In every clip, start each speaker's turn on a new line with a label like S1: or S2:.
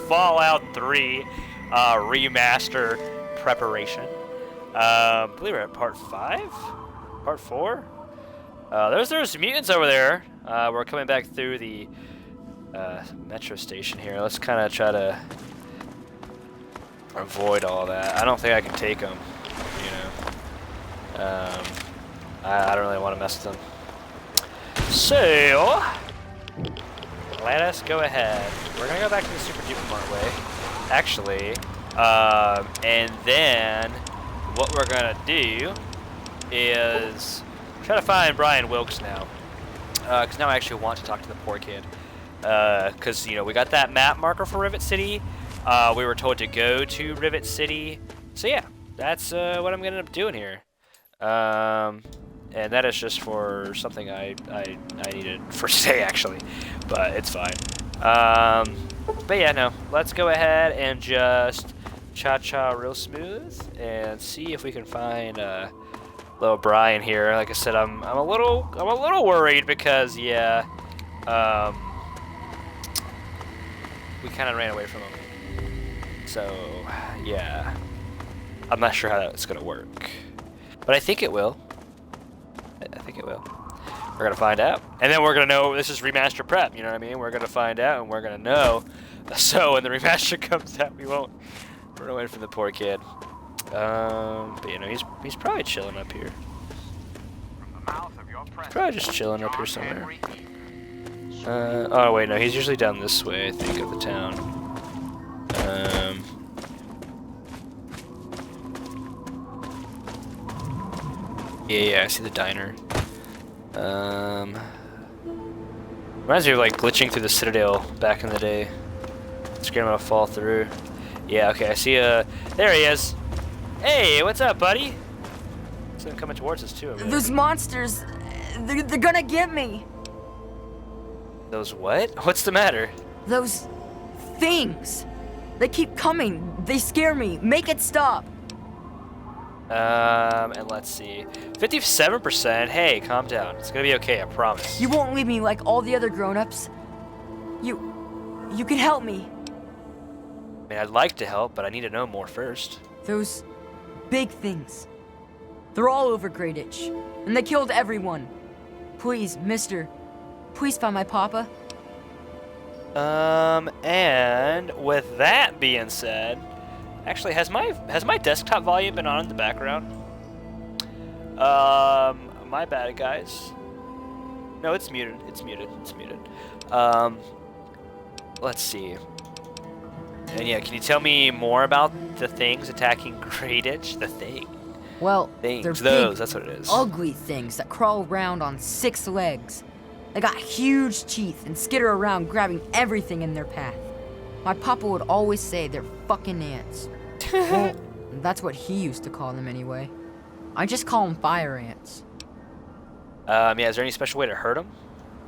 S1: Fallout 3 remaster preparation. I believe we're at part 5? Part 4? There's mutants over there. We're coming back through the metro station here. Let's kind of try to avoid all that. I don't think I can take them, you know. I don't really want to mess with them. So, let us go ahead. We're going to go back to the Super Duper Mart way, actually. And then what we're going to do is try to find Brian Wilkes now. Because now I actually want to talk to the poor kid. Because, you know, we got that map marker for Rivet City. We were told to go to Rivet City. So, yeah, that's what I'm going to end up doing here. And that is just for something I needed for today, actually. But it's fine. But yeah, no. Let's go ahead and just cha-cha real smooth and see if we can find little Brian here. Like I said, I'm a little worried because yeah, we kind of ran away from him. So yeah, I'm not sure how that's gonna work, but I think it will. I think it will. We're gonna find out, and then we're gonna know this is remaster prep. You know what I mean? We're gonna find out, and we're gonna know. So when the remaster comes out, we won't run away from the poor kid. But you know, he's probably chilling up here. Probably just chilling up here somewhere. Oh wait, no, he's usually down this way, I think, of the town. Yeah, I see the diner. Reminds me of like glitching through the Citadel back in the day. Scared him to fall through. Yeah, okay, I see there he is. Hey, what's up, buddy? He's coming towards us too.
S2: Those monsters, they're gonna get me.
S1: Those what? What's the matter?
S2: Those things. They keep coming. They scare me. Make it stop.
S1: And let's see. 57%. Hey, calm down. It's gonna be okay, I promise.
S2: You won't leave me like all the other grown-ups. You can help me.
S1: I mean, I'd like to help, but I need to know more first.
S2: Those big things. They're all over Grayditch, and they killed everyone. Please, mister, please find my papa.
S1: And with that being said, actually, has my desktop volume been on in the background? My bad, guys. No, it's muted. It's muted. It's muted. Let's see. And yeah, can you tell me more about the things attacking Grayditch? The thing.
S2: Well,
S1: things.
S2: they're
S1: Those.
S2: big,
S1: That's what it is.
S2: ugly things that crawl around on 6 legs. They got huge teeth and skitter around grabbing everything in their path. My papa would always say they're fucking ants. Well, that's what he used to call them anyway. I just call them fire ants.
S1: Yeah, is there any special way to hurt them?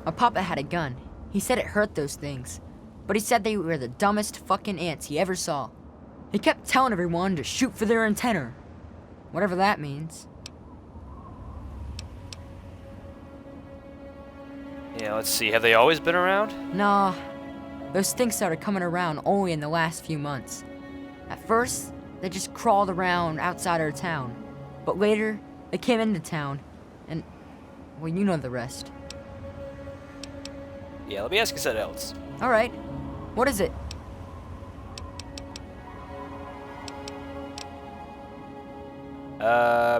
S2: My papa had a gun. He said it hurt those things. But he said they were the dumbest fucking ants he ever saw. He kept telling everyone to shoot for their antenna. Whatever that means.
S1: Yeah, let's see. Have they always been around?
S2: Nah. Those things started coming around only in the last few months. At first, they just crawled around outside our town. But later, they came into town. And, well, you know the rest.
S1: Yeah, let me ask you something else.
S2: Alright. What is it?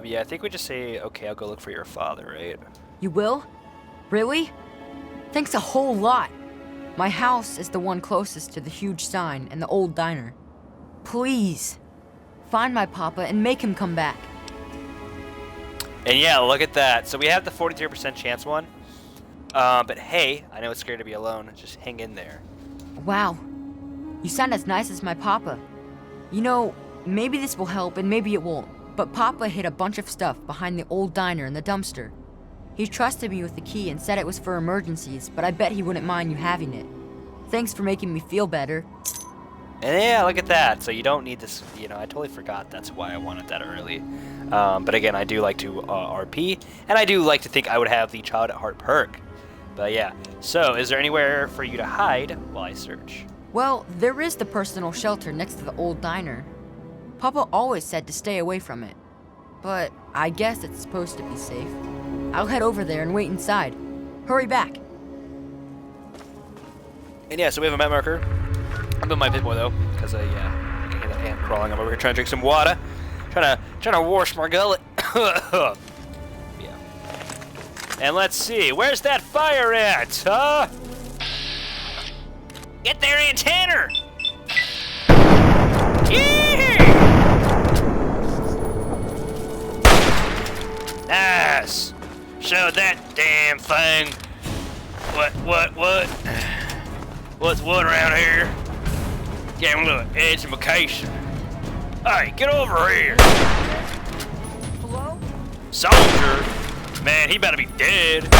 S1: Yeah, I think we just say, okay, I'll go look for your father, right?
S2: You will? Really? Thanks a whole lot. My house is the one closest to the huge sign and the old diner. Please, find my papa and make him come back.
S1: And yeah, look at that. So we have the 43% chance one. But hey, I know it's scary to be alone. Just hang in there.
S2: Wow. You sound as nice as my papa. You know, maybe this will help and maybe it won't. But Papa hid a bunch of stuff behind the old diner in the dumpster. He trusted me with the key and said it was for emergencies, but I bet he wouldn't mind you having it. Thanks for making me feel better.
S1: And yeah, look at that. So you don't need this, you know, I totally forgot that's why I wanted that early. But again, I do like to RP, and I do like to think I would have the Child at Heart perk. But yeah, so is there anywhere for you to hide while I search?
S2: Well, there is the personal shelter next to the old diner. Papa always said to stay away from it. But I guess it's supposed to be safe. I'll head over there and wait inside. Hurry back.
S1: And yeah, so we have a map marker. I'm doing my pit boy though, because I can hear the ant crawling. I'm over here trying to drink some water. Trying to wash my gullet. Yeah. And let's see, where's that fire at, huh? Get there, Aunt Tanner! Yeah! Nice! Show that damn thing. What? What's what around here? Getting a little education. Hey, get over here!
S2: Hello?
S1: Soldier? Man, he better be dead.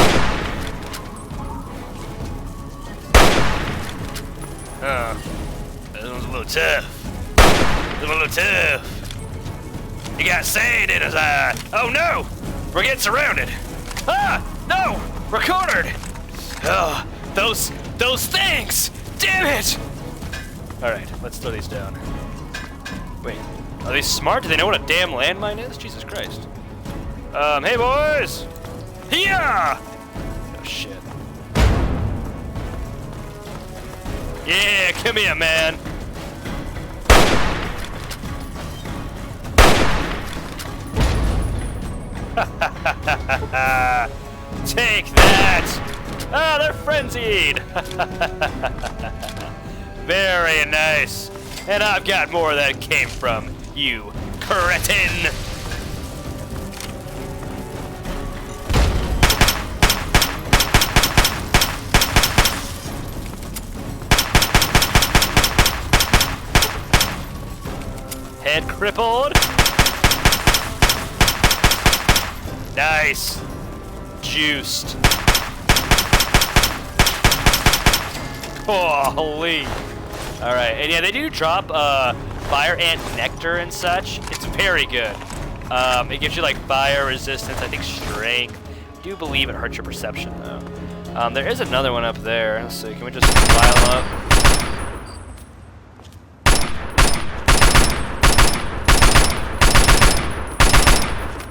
S1: This one's a little tough. He got sand in his eye. Oh no! We're getting surrounded. Ah! No! We're cornered! Oh, those things! Damn it! Alright, let's throw these down. Wait, are they smart? Do they know what a damn landmine is? Jesus Christ. Hey boys! Yeah! Oh shit. Yeah, come here, man. Take that! Ah, they're frenzied! Very nice. And I've got more that came from you, cretin! Head crippled. Nice. Juiced. Holy. Alright, and yeah, they do drop fire ant nectar and such. It's very good. It gives you like fire resistance, I think strength. I do believe it hurts your perception though. There is another one up there. Let's see, can we just pile up?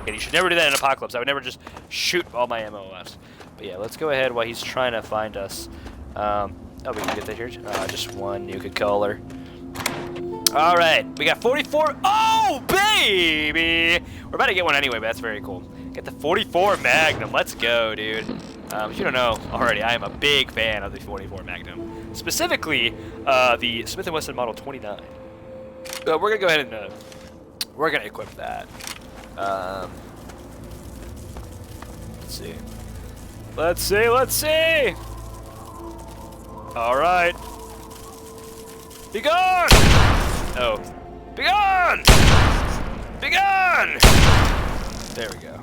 S1: You should never do that in Apocalypse. I would never just shoot all my ammo left. But yeah, let's go ahead while he's trying to find us. Oh, we can get that here. Just one Nuka Cola. All right, we got 44. Oh, baby! We're about to get one anyway, but that's very cool. Get the 44 Magnum. Let's go, dude. If you don't know already, I am a big fan of the 44 Magnum. Specifically, the Smith & Wesson Model 29. We're going to go ahead and we're going to equip that. Let's see. All right. Be gone! Oh. Be gone! Be gone! There we go.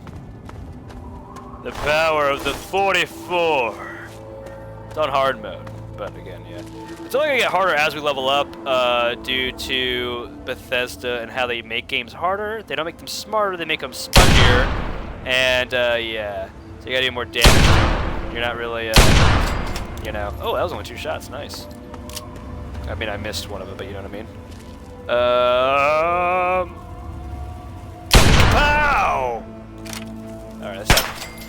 S1: The power of the 44. It's on hard mode, but again, yeah. It's only gonna get harder as we level up, due to Bethesda and how they make games harder. They don't make them smarter, they make them spongier. And, yeah. So you gotta do more damage. You're not really, you know. Oh, that was only 2 shots. Nice. I mean, I missed one of them, but you know what I mean. Pow! Alright, let's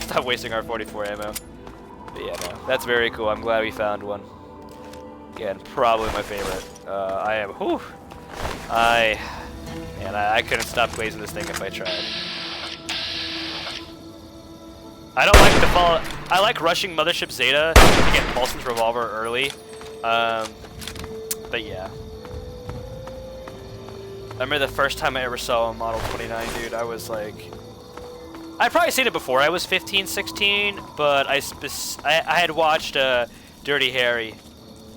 S1: stop wasting our 44 ammo. But yeah, no. That's very cool. I'm glad we found one. Again, probably my favorite. I couldn't stop blazing this thing if I tried. I don't like the follow. I like rushing Mothership Zeta to get Paulson's revolver early. But yeah. I remember the first time I ever saw a Model 29, dude, I was like... I'd probably seen it before I was 15, 16, but I had watched Dirty Harry.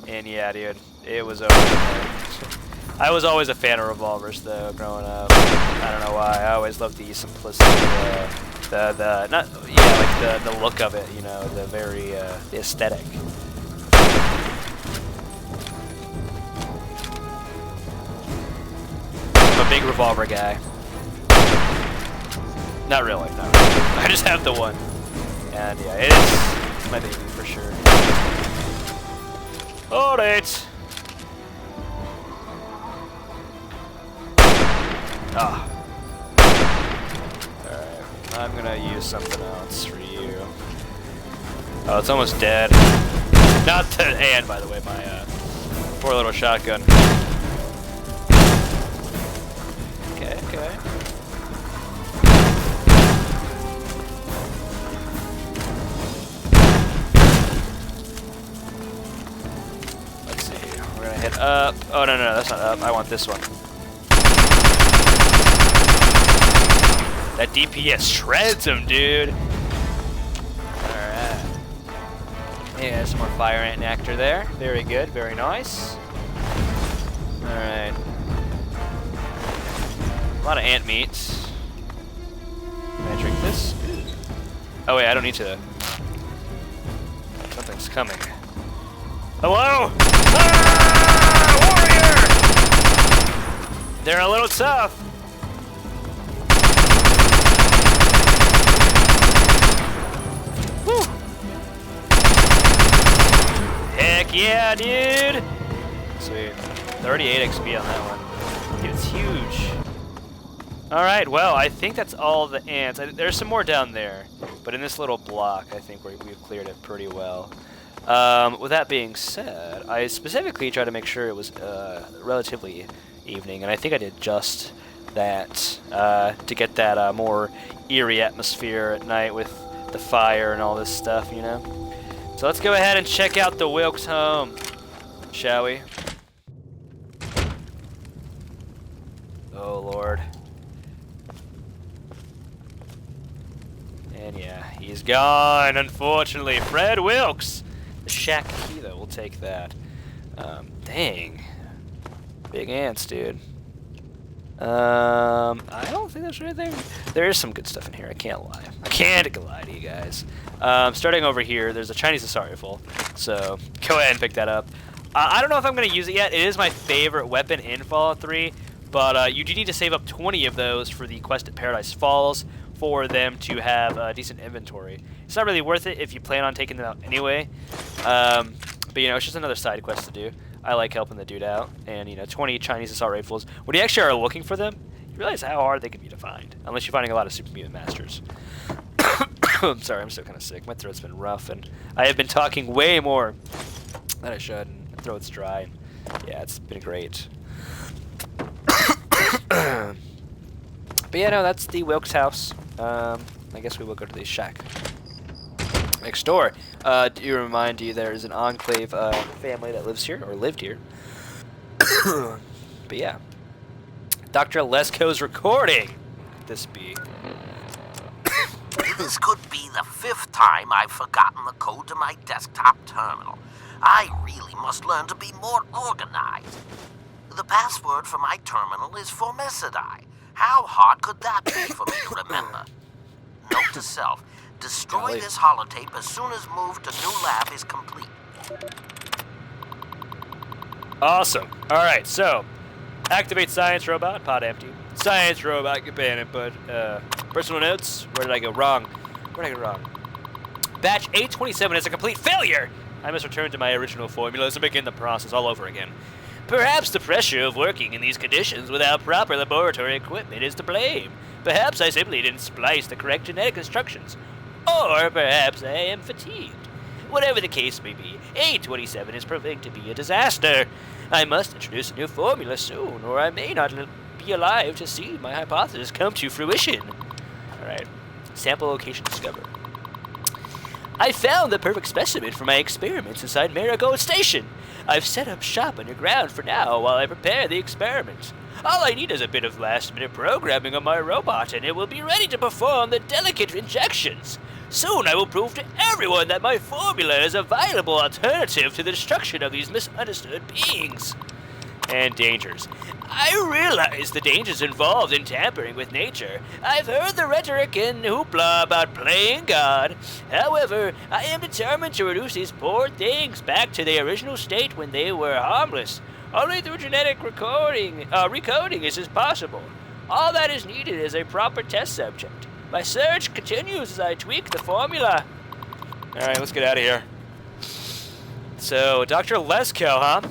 S1: And yeah, dude, it was over there. I was always a fan of revolvers, though, growing up. I don't know why. I always loved the simplicity, the look of it, you know, the very, the aesthetic. I'm a big revolver guy. Not really, not really. I just have the one. And yeah, it's my baby for sure. Alright. Ah. Alright, I'm gonna use something else for you. Oh, it's almost dead. Not the hand, by the way, my poor little shotgun. Okay, okay. Let's see. We're gonna hit up. Oh, no, no, that's not up. I want this one. That DPS shreds him, dude. Alright. Yeah, some more fire ant nectar there. Very good, very nice. Alright. A lot of ant meat. Can I drink this? Oh wait, I don't need to. Something's coming. Hello? Ah! Warrior! They're a little tough. Woo! Heck yeah, dude! Sweet. 38 XP on that one. Dude, it's huge. Alright, well, I think that's all the ants. There's some more down there, but in this little block, I think we've cleared it pretty well. With that being said, I specifically tried to make sure it was relatively evening, and I think I did just that to get that more eerie atmosphere at night with the fire and all this stuff, you know? So let's go ahead and check out the Wilkes home, shall we? Oh, Lord. And yeah, he's gone, unfortunately. Fred Wilkes! The shack key, though, we'll take that. Dang. Big ants, dude. I don't think there's anything. There is some good stuff in here, I can't lie. I can't lie to you guys. Starting over here, there's a Chinese assault rifle, so go ahead and pick that up. I don't know if I'm going to use it yet. It is my favorite weapon in Fallout 3, but you do need to save up 20 of those for the quest at Paradise Falls for them to have a decent inventory. It's not really worth it if you plan on taking them out anyway, but you know, it's just another side quest to do. I like helping the dude out, and you know, 20 Chinese assault rifles. When you actually are looking for them, you realize how hard they can be to find, unless you're finding a lot of super mutant masters. I'm sorry, I'm still kind of sick. My throat's been rough, and I have been talking way more than I should, and my throat's dry. And yeah, it's been great. But yeah, no, that's the Wilkes house. I guess we will go to the shack next door. Do remind you there is an Enclave family that lives here, or lived here. But yeah. Dr. Lesko's recording. This be.
S3: This could be the 5th time I've forgotten the code to my desktop terminal. I really must learn to be more organized. The password for my terminal is Formicidae. How hard could that be for me to remember? Note to self, destroy this holotape as soon as move to new lab is complete.
S1: Awesome. Alright, so activate science robot, pod empty. Science robot, abandoned, but personal notes, where did I go wrong? Where did I go wrong? Batch 827 is a complete failure! I must return to my original formulas and begin the process all over again. Perhaps the pressure of working in these conditions without proper laboratory equipment is to blame. Perhaps I simply didn't splice the correct genetic instructions. Or perhaps I am fatigued. Whatever the case may be, 827 is proving to be a disaster. I must introduce a new formula soon, or I may not be alive to see my hypothesis come to fruition. Alright, sample location discovered. I found the perfect specimen for my experiments inside Marigold Station. I've set up shop underground for now while I prepare the experiment. All I need is a bit of last-minute programming on my robot, and it will be ready to perform the delicate injections. Soon I will prove to everyone that my formula is a viable alternative to the destruction of these misunderstood beings. And dangers. I realize the dangers involved in tampering with nature. I've heard the rhetoric and hoopla about playing God. However, I am determined to reduce these poor things back to their original state when they were harmless. Only through genetic recoding is this possible. All that is needed is a proper test subject. My search continues as I tweak the formula. Alright, let's get out of here. So, Dr. Lesko, huh?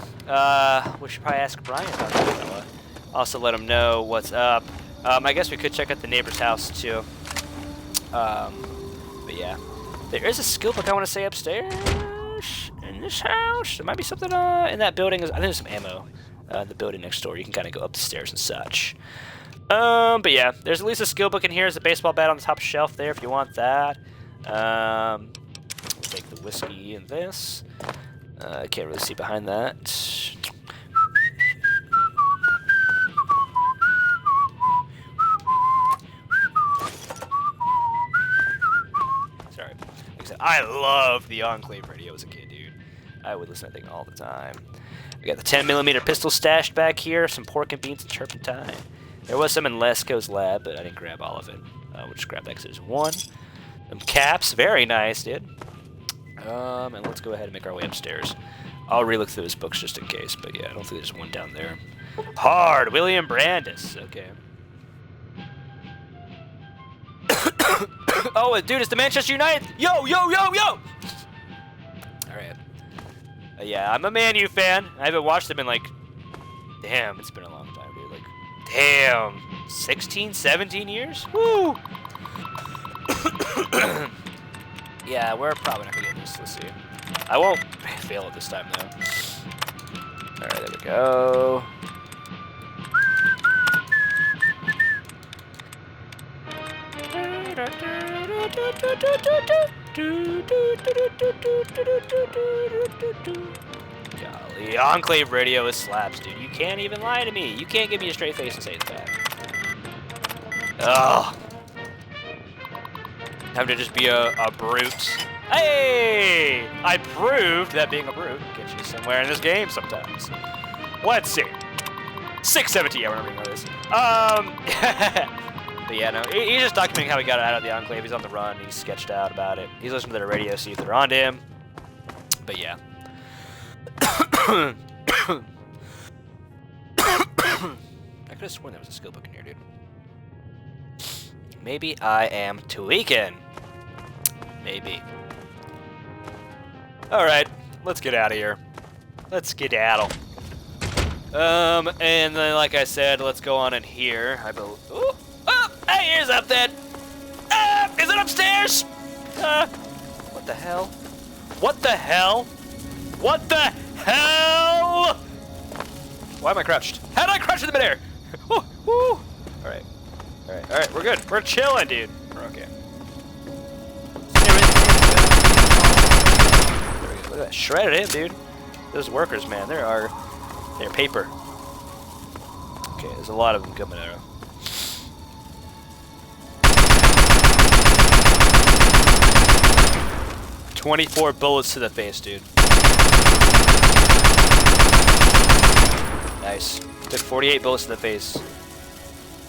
S1: We should probably ask Brian about that fella. Also let him know what's up I guess we could check out the neighbor's house too. But yeah, there is a skill book I want to say upstairs in this house. There might be something in that building. I think there's some ammo in the building next door. You can kind of go up the stairs and such. But yeah, there's at least a skill book in here. There's a baseball bat on the top shelf there if you want that. We'll take the whiskey and this. I can't really see behind that. Sorry. Like I said, I loved the Enclave radio as a kid, dude. I would listen to that thing all the time. We got the 10mm pistol stashed back here, some pork and beans and turpentine. There was some in Lesko's lab, but I didn't grab all of it. We'll just grab that because there's one. Some caps, very nice, dude. And let's go ahead and make our way upstairs. I'll relook through those books just in case, but yeah, I don't think there's one down there. Hard, William Brandis, okay. Oh, dude, it's the Manchester United. Yo, yo, yo, yo! All right. Yeah, I'm a Man U fan. I haven't watched them in like, damn, it's been a long time, dude. Like, damn, 16, 17 years? Woo! Yeah, we're probably not gonna get this. Let's see. I won't fail it this time, though. All right, there we go. Golly, Enclave radio is slaps, dude. You can't even lie to me. You can't give me a straight face and say it's bad. Ugh. Have to just be a brute. Hey! I proved that being a brute gets you somewhere in this game sometimes. Let's see. 617, yeah, we're not reading all this. But yeah, no, he's just documenting how he got out of the Enclave. He's on the run. He's sketched out about it. He's listening to the radio, see if they're on to him. But yeah. I could have sworn there was a skill book in here, dude. Maybe I am tweaking. Maybe. Alright, let's get out of here. Let's skedaddle. And then, like I said, let's go on in here. I believe. Oh, hey, here's up then. Is it upstairs? What the hell? What the hell? What the hell? Why am I crouched? How did I crouch in the midair? Woo, woo. Alright. Alright, we're good. We're chilling, dude. We're okay. Look at that. Shredded in, dude. Those workers, man, they're paper. Okay, there's a lot of them coming out. "24 bullets to the face, dude. Nice. Took 48 bullets to the face.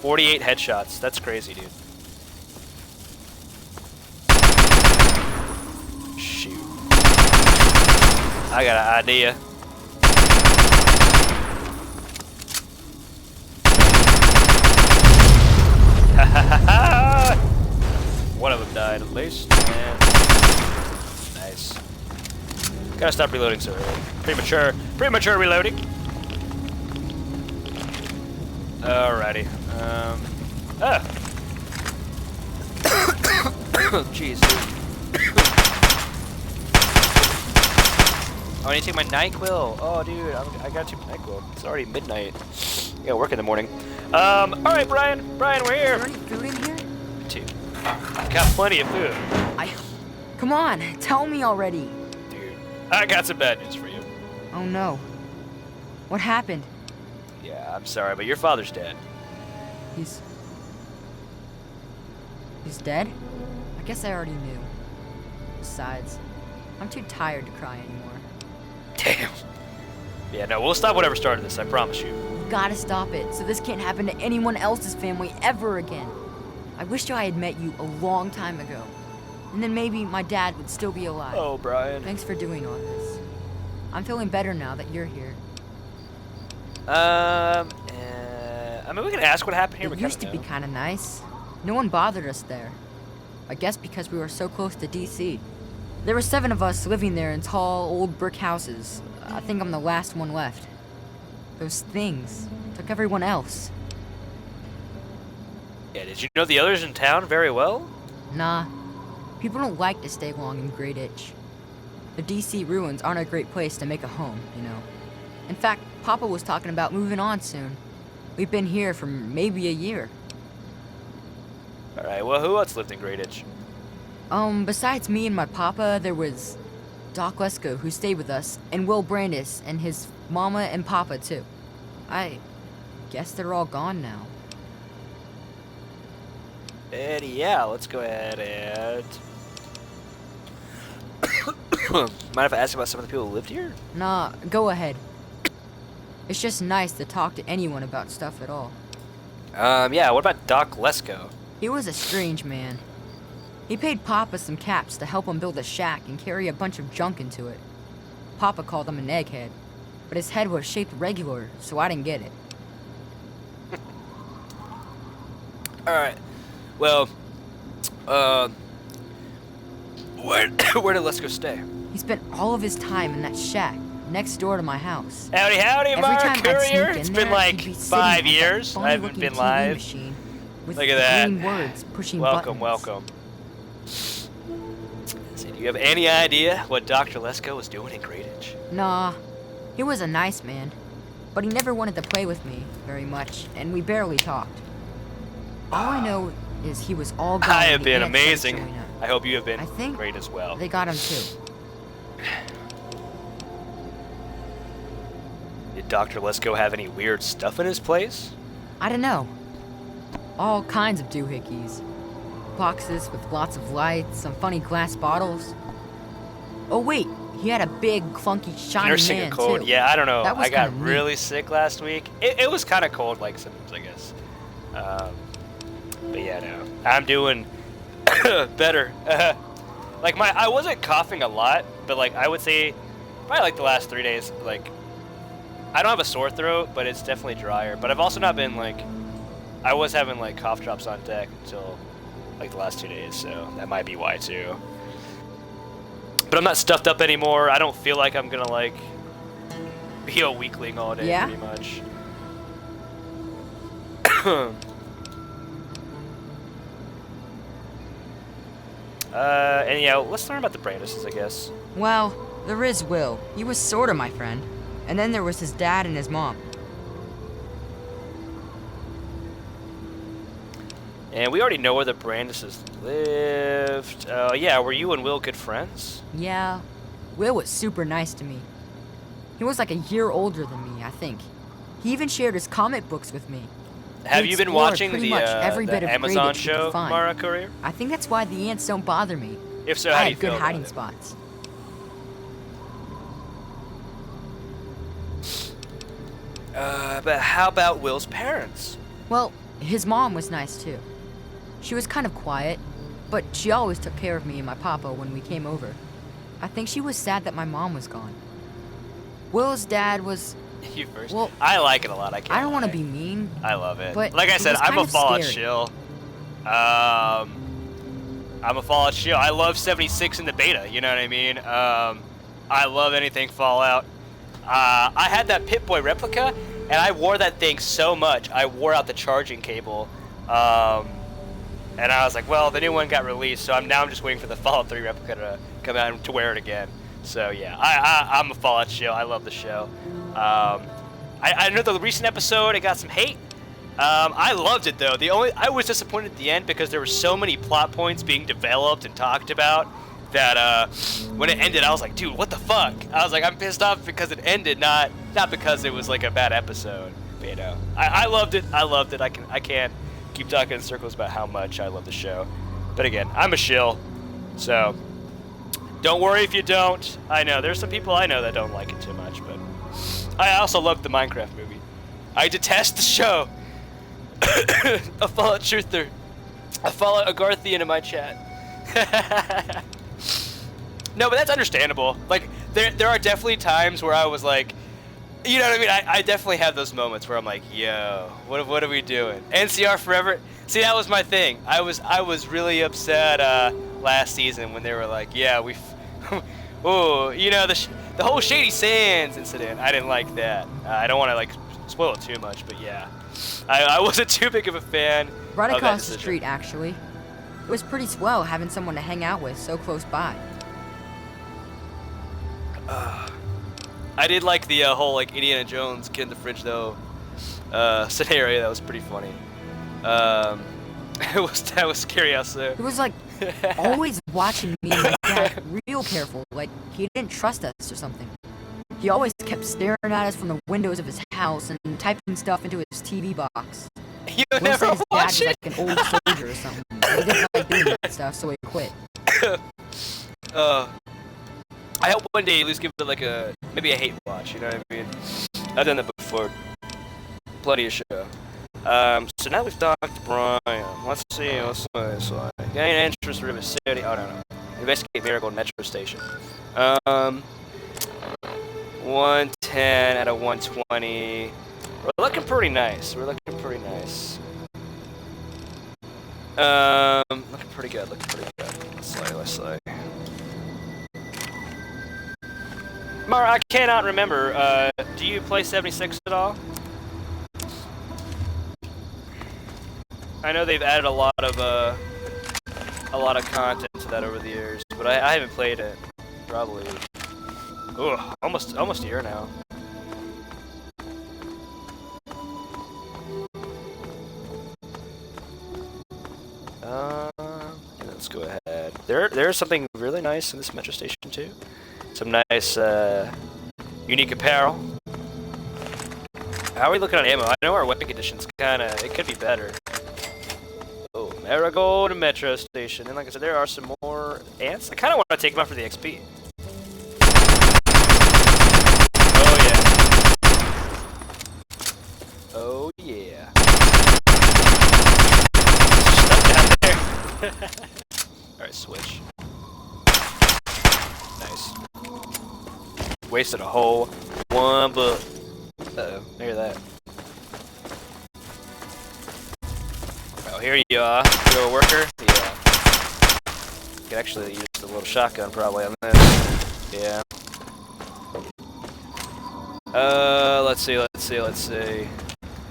S1: 48 headshots. That's crazy, dude. Shoot. I got an idea. One of them died at least. And nice. Gotta stop reloading so early. Premature reloading. Alrighty. Jeez, dude. Oh, I need to take my NyQuil. Oh, dude, I gotta take my NyQuil. It's already midnight. I gotta work in the morning. Alright, Brian. Brian, we're here.
S2: Is there any food in here?
S1: Two. Got plenty of food.
S2: Come on, tell me already.
S1: Dude, I got some bad news for you.
S2: Oh no. What happened?
S1: Yeah, I'm sorry, but your father's dead.
S2: He's dead? I guess I already knew. Besides, I'm too tired to cry anymore.
S1: Damn. Yeah, no, we'll stop whatever started this, I promise you.
S2: We've gotta stop it, so this can't happen to anyone else's family ever again. I wished I had met you a long time ago. And then maybe my dad would still be alive.
S1: Oh, Brian.
S2: Thanks for doing all this. I'm feeling better now that you're here.
S1: I mean, we can ask what happened here.
S2: It used to be kind of nice. No one bothered us there. I guess because we were so close to DC. There were 7 of us living there in tall, old brick houses. I think I'm the last one left. Those things took everyone else.
S1: Yeah, did you know the others in town very well?
S2: Nah, people don't like to stay long in Grayditch. The DC ruins aren't a great place to make a home, you know. In fact, Papa was talking about moving on soon. We've been here for maybe a year.
S1: Alright, well, who else lived in Grayditch?
S2: Besides me and my papa, there was Doc Lesko, who stayed with us, and Will Brandis, and his mama and papa, too. I guess they're all gone now.
S1: Eddie, yeah, let's go ahead and... Mind if I ask about some of the people who lived here?
S2: Nah, go ahead. It's just nice to talk to anyone about stuff at all.
S1: Yeah, what about Doc Lesko?
S2: He was a strange man. He paid Papa some caps to help him build a shack and carry a bunch of junk into it. Papa called him an egghead, but his head was shaped regular, so I didn't get it.
S1: Alright, well, where did Lesko stay?
S2: He spent all of his time in that shack next door to my house.
S1: Howdy, howdy,
S2: Every
S1: Mark
S2: time I'd
S1: Courier.
S2: sneak
S1: It's
S2: in
S1: been
S2: there,
S1: like
S2: he'd be sitting
S1: 5
S2: at that
S1: years. I haven't
S2: funny-looking
S1: been
S2: TV
S1: live.
S2: machine with
S1: Look at that.
S2: green words pushing
S1: Welcome,
S2: buttons.
S1: welcome. So, do you have any idea what Dr. Lesko was doing in Grayditch?
S2: Nah, he was a nice man, but he never wanted to play with me very much, and we barely talked. All I know is he was all gone.
S1: I
S2: when
S1: have
S2: the
S1: been
S2: ants started
S1: amazing.
S2: showing up.
S1: I hope you have been
S2: I think
S1: great as well.
S2: They got him too.
S1: Did Dr. Lesko have any weird stuff in his place?
S2: I don't know. All kinds of doohickeys. Boxes with lots of lights, some funny glass bottles. Oh wait, he had a big, clunky, shiny
S1: Nursing
S2: man
S1: a cold.
S2: too.
S1: Yeah, I don't know.
S2: That was
S1: I got
S2: kinda neat.
S1: really sick last week. It was kind of cold, like symptoms, I guess. But yeah, no, I'm doing better. Like I wasn't coughing a lot, but like I would say, probably like the last 3 days, like I don't have a sore throat, but it's definitely drier. But I've also not been like, I was having like cough drops on deck until like the last 2 days, so that might be why too. But I'm not stuffed up anymore. I don't feel like I'm gonna like be a weakling all day,
S2: Yeah?
S1: pretty much. And yeah, let's learn about the Brandises, I guess.
S2: Well, there is Will. He was sorta my friend. And then there was his dad and his mom.
S1: And we already know where the Brandises lived. Yeah, were you and Will good friends?
S2: Yeah, Will was super nice to me. He was like a year older than me, I think. He even shared his comic books with me.
S1: Have
S2: He
S1: you been
S2: explored
S1: watching
S2: pretty
S1: the,
S2: much every bit of
S1: Amazon
S2: Grayditch he could
S1: show,
S2: find.
S1: Mara Courier?
S2: I think that's why the ants don't bother me.
S1: If so,
S2: I
S1: how do you
S2: had
S1: feel
S2: good
S1: about
S2: hiding
S1: it?
S2: spots.
S1: But how about Will's parents?
S2: Well, his mom was nice too. She was kind of quiet, but she always took care of me and my papa when we came over. I think she was sad that my mom was gone. Will's dad was...
S1: You first.
S2: Well,
S1: I like it a lot. I
S2: don't want to
S1: lie.
S2: be mean.
S1: I love it.
S2: but
S1: Like I
S2: he
S1: said,
S2: was
S1: I'm
S2: kind
S1: a
S2: of
S1: Fallout
S2: scary.
S1: shill. I'm a Fallout shill. I love 76 in the beta. You know what I mean? I love anything Fallout. I had that Pip-Boy replica, and I wore that thing so much. I wore out the charging cable. And I was like, well, the new one got released, so I'm just waiting for the Fallout 3 replica to come out and to wear it again. So yeah, I'm a Fallout shill. I love the show. I know the recent episode, it got some hate. I loved it though. I was disappointed at the end because there were so many plot points being developed and talked about that when it ended, I was like, dude, what the fuck? I was like, I'm pissed off because it ended, not because it was like a bad episode. But, you know, I loved it. I loved it. I can't keep talking in circles about how much I love the show. But again, I'm a shill, so don't worry if you don't. I know there's some people I know that don't like it too much, but I also love the Minecraft movie. I detest the show. A Fallout truther, a Fallout Agarthian in my chat. No, but that's understandable. Like there are definitely times where I was like, you know what I mean? I definitely have those moments where I'm like, yo, what are we doing? NCR forever. See, that was my thing. I was really upset last season when they were like, yeah, oh, you know, the whole Shady Sands incident. I didn't like that. I don't want to like spoil it too much, but yeah. I wasn't too big of a fan
S2: Right
S1: of that
S2: across the
S1: decision.
S2: street, actually. It was pretty swell having someone to hang out with so close by.
S1: I did like the whole like Indiana Jones kid in the fridge though scenario. That was pretty funny. That was scary out there.
S2: He was like always watching me and my dad real careful, like he didn't trust us or something. He always kept staring at us from the windows of his house and typing stuff into his TV box.
S1: You
S2: We'll
S1: never
S2: say his dad
S1: watch
S2: was
S1: it.
S2: like an old soldier or something. He didn't like doing that stuff, so he quit.
S1: I hope one day at least give it like maybe a hate watch. You know what I mean? I've done that before. Plenty of show. So now we've talked to Brian. Let's see. Gain interest in River City. Oh no. Investigate Miracle Metro Station. 110 out of 120. We're looking pretty nice. Looking pretty good. Let's slay. Mara, I cannot remember. Do you play 76 at all? I know they've added a lot of content to that over the years, but I haven't played it. Probably. Ooh, almost a year now. Let's go ahead. There's something really nice in this metro station too. Some nice, unique apparel. How are we looking on ammo? I know our weapon condition's it could be better. Oh, Marigold Metro Station. And like I said, there are some more ants. I kind of want to take them out for the XP. Oh, yeah. Stuck down there. Alright, switch. Nice. Wasted a whole one, but uh-oh, hear that. Oh, here you are. You're a worker? Yeah. You could actually use the little shotgun probably on this. Yeah. Let's see.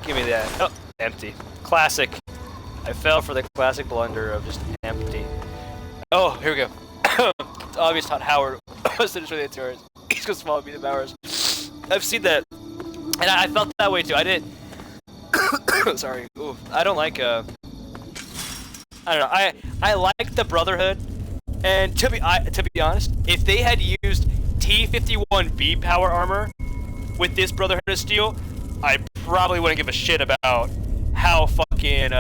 S1: Give me that. Oh, empty. Classic. I fell for the classic blunder of just empty. Oh, here we go. It's obvious Todd Howard was to destroy the tourists. He's gonna swallow me the powers. I've seen that. And I felt that way too. I didn't. Sorry. Ooh, I don't like, I don't know. I like the Brotherhood. And to be honest, if they had used T-51B power armor with this Brotherhood of Steel, I probably wouldn't give a shit about how fucking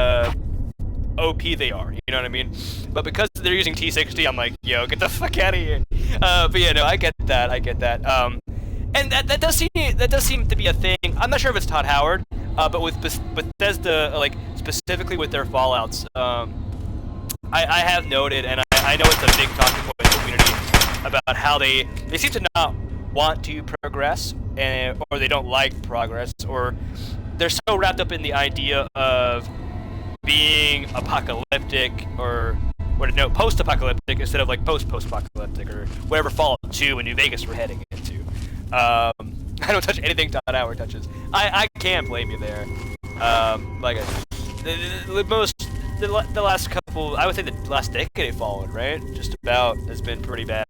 S1: OP they are. You know what I mean? But because they're using T-60, I'm like, yo, get the fuck out of here. But yeah, no, I get that. And that does seem to be a thing. I'm not sure if it's Todd Howard, but with Bethesda, like specifically with their Fallouts, I have noted, and I know it's a big talking point in the community about how they seem to not want to progress, or they don't like progress, or they're so wrapped up in the idea of being apocalyptic or post-apocalyptic instead of like post-apocalyptic or whatever Fallout 2 and New Vegas we're heading into. I don't touch anything Todd Howard touches. I can't blame you there. Like the last couple, I would say the last decade of Fallout, right? Just about has been pretty bad,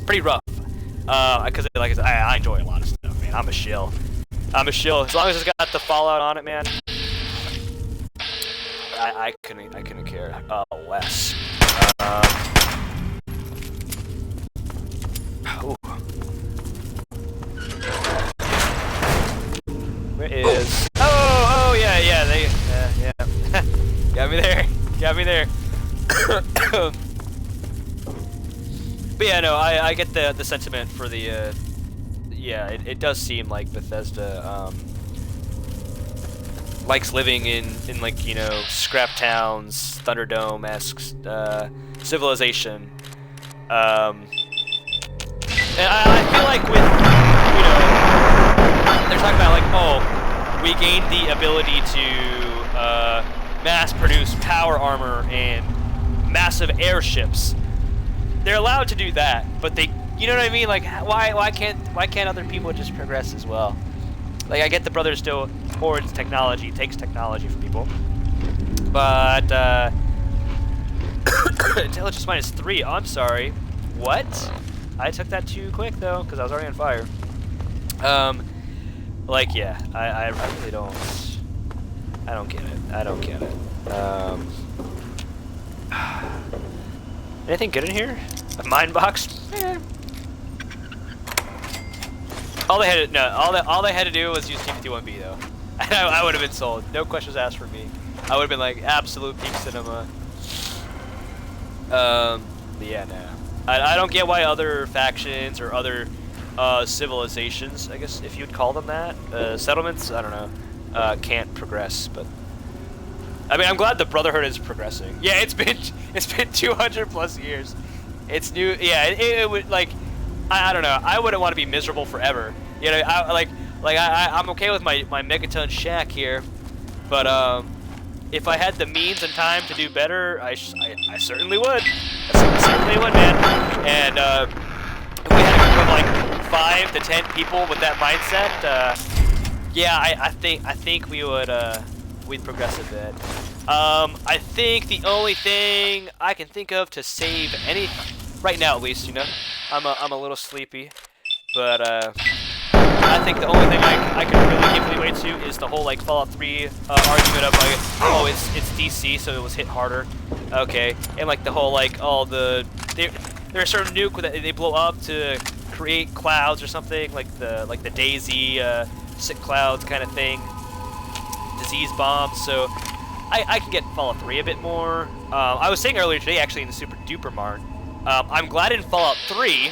S1: pretty rough. Because like I said, I enjoy a lot of stuff, man. I'm a shill. As long as it's got the Fallout on it, man. I couldn't care less. Ooh. Where is? Oh yeah. Got me there. But yeah, no, I get the sentiment for the yeah, it does seem like Bethesda likes living in like, you know, scrap towns, Thunderdome-esque civilization. And I feel like with, you know, they're talking about like, oh, we gained the ability to mass produce power armor and massive airships. They're allowed to do that, but they, you know what I mean? Like, why can't other people just progress as well? Like, I get the brother still hoards technology, takes technology from people. But, intelligence -3. Oh, I'm sorry. What? I took that too quick, though, because I was already on fire. Like, yeah, I really don't... I don't get it. I don't get it. Anything good in here? A mine box? Eh. All they had to do was use T51B though. And I would have been sold. No questions asked for me. I would have been like absolute peak cinema. But yeah, no. I don't get why other factions or other civilizations, I guess if you'd call them that, settlements, I don't know, can't progress. But I mean, I'm glad the Brotherhood is progressing. Yeah, it's been 200 plus years. It's new. Yeah, it would like. I don't know. I wouldn't want to be miserable forever. You know, I'm okay with my megaton shack here, but if I had the means and time to do better, I certainly would. I certainly would, man. And if we had a group of like 5 to 10 people with that mindset, yeah, I think we would we'd progress a bit. I think the only thing I can think of to save any right now, at least, you know, I'm a little sleepy, but I think the only thing I can really give leeway to is the whole like Fallout 3 argument of like, oh, it's DC, so it was hit harder, okay, and like the whole like, oh, there's a certain nuke that they blow up to create clouds or something, like the Daisy sick clouds kind of thing, disease bombs. So I can get Fallout 3 a bit more. I was saying earlier today, actually, in the Super Duper Mart, I'm glad in Fallout 3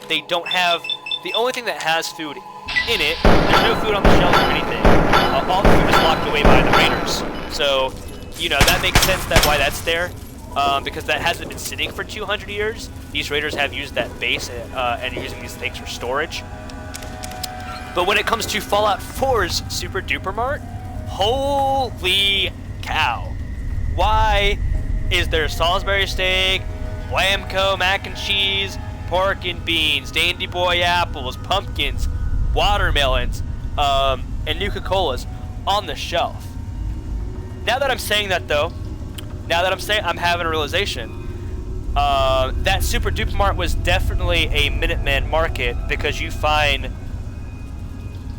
S1: they don't have, the only thing that has food in it, there's no food on the shelves or anything. All the food is locked away by the raiders. So, you know, that makes sense that why that's there, because that hasn't been sitting for 200 years. These raiders have used that base and are using these things for storage. But when it comes to Fallout 4's Super Duper Mart, holy cow. Why is there Salisbury steak, Whamco mac and cheese, pork and beans, Dandy Boy apples, pumpkins, watermelons, and Nuka-Colas on the shelf? Now that I'm saying that though, I'm having a realization. That Super Duper Mart was definitely a Minuteman market, because you find...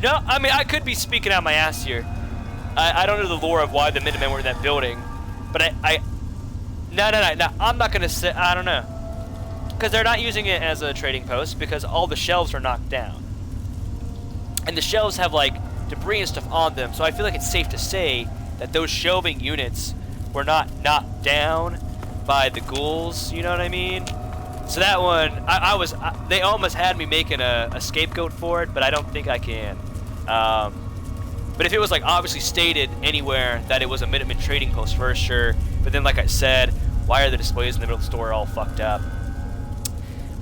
S1: No, I mean, I could be speaking out my ass here. I don't know the lore of why the Minutemen were in that building, but no, I'm not gonna say, I don't know. Because they're not using it as a trading post, because all the shelves are knocked down. And the shelves have, like, debris and stuff on them, so I feel like it's safe to say that those shelving units were not knocked down by the ghouls, you know what I mean? So that one, they almost had me making a scapegoat for it, but I don't think I can. But if it was, like, obviously stated anywhere that it was a Minuteman trading post, for sure. But then, like I said, why are the displays in the middle of the store all fucked up?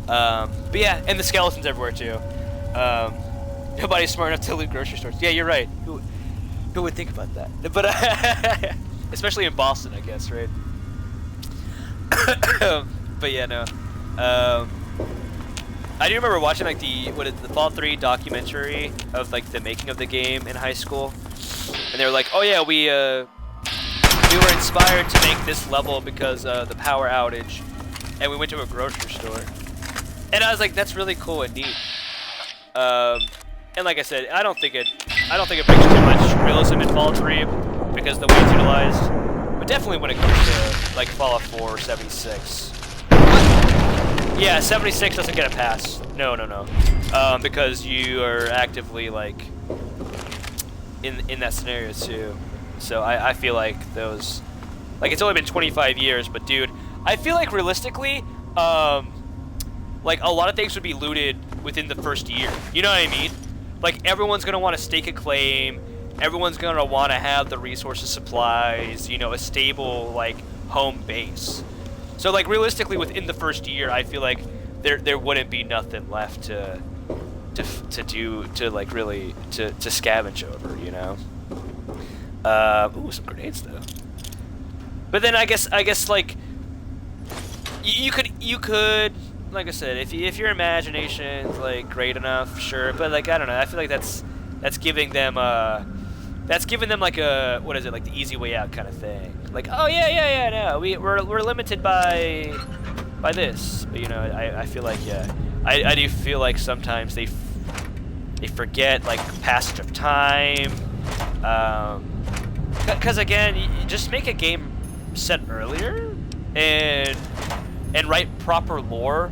S1: But yeah, and the skeletons everywhere too. Nobody's smart enough to loot grocery stores. Yeah, you're right. Who would think about that? But especially in Boston, I guess, right? But yeah, no. I do remember watching like the Fallout 3 documentary of like the making of the game in high school, and they were like, oh yeah, we were inspired to make this level because the power outage, and we went to a grocery store. And I was like, that's really cool and neat. And like I said, I don't think it brings too much realism in Fallout 3 because the way it's utilized. But definitely when it comes to like Fallout 4 or 76. Yeah, 76 doesn't get a pass. No. Because you are actively like in that scenario too. So I feel like those, like, it's only been 25 years, but dude, I feel like realistically, like, a lot of things would be looted within the first year. You know what I mean? Like, everyone's going to want to stake a claim. Everyone's going to want to have the resources, supplies, you know, a stable, like, home base. So, like, realistically, within the first year, I feel like there wouldn't be nothing left to scavenge over, you know? Ooh, some grenades, though. But then I guess, like, you could... Like I said, if your imagination's like great enough, sure. But like, I don't know. I feel like that's that's giving them like a, what is it, like the easy way out kind of thing. Like, oh yeah, no, we're limited by this. But, you know, I feel like, yeah, I do feel like sometimes they forget like passage of time. Because again, you just make a game set earlier and write proper lore.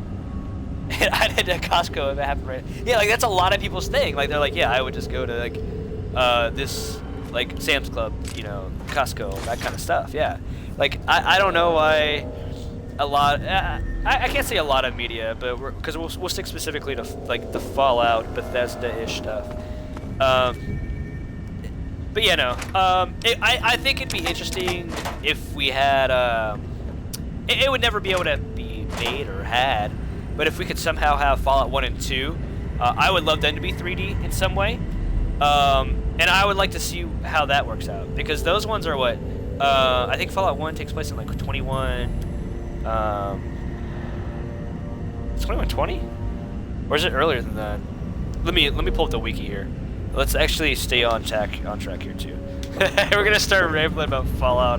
S1: And I did at Costco if it happened right. Yeah, like that's a lot of people's thing. Like they're like, yeah, I would just go to like this like Sam's Club, you know, Costco, that kind of stuff. Yeah, like I don't know why a lot. I can't say a lot of media, but because we'll stick specifically to like the Fallout Bethesda-ish stuff. But yeah, no. I think it'd be interesting if we had. It would never be able to be made or had, but if we could somehow have Fallout 1 and 2, I would love them to be 3D in some way. And I would like to see how that works out, because those ones are what I think Fallout 1 takes place in like 2120, or is it earlier than that? Let me pull up the wiki here. Let's actually stay on track here too. We're gonna start rambling about Fallout,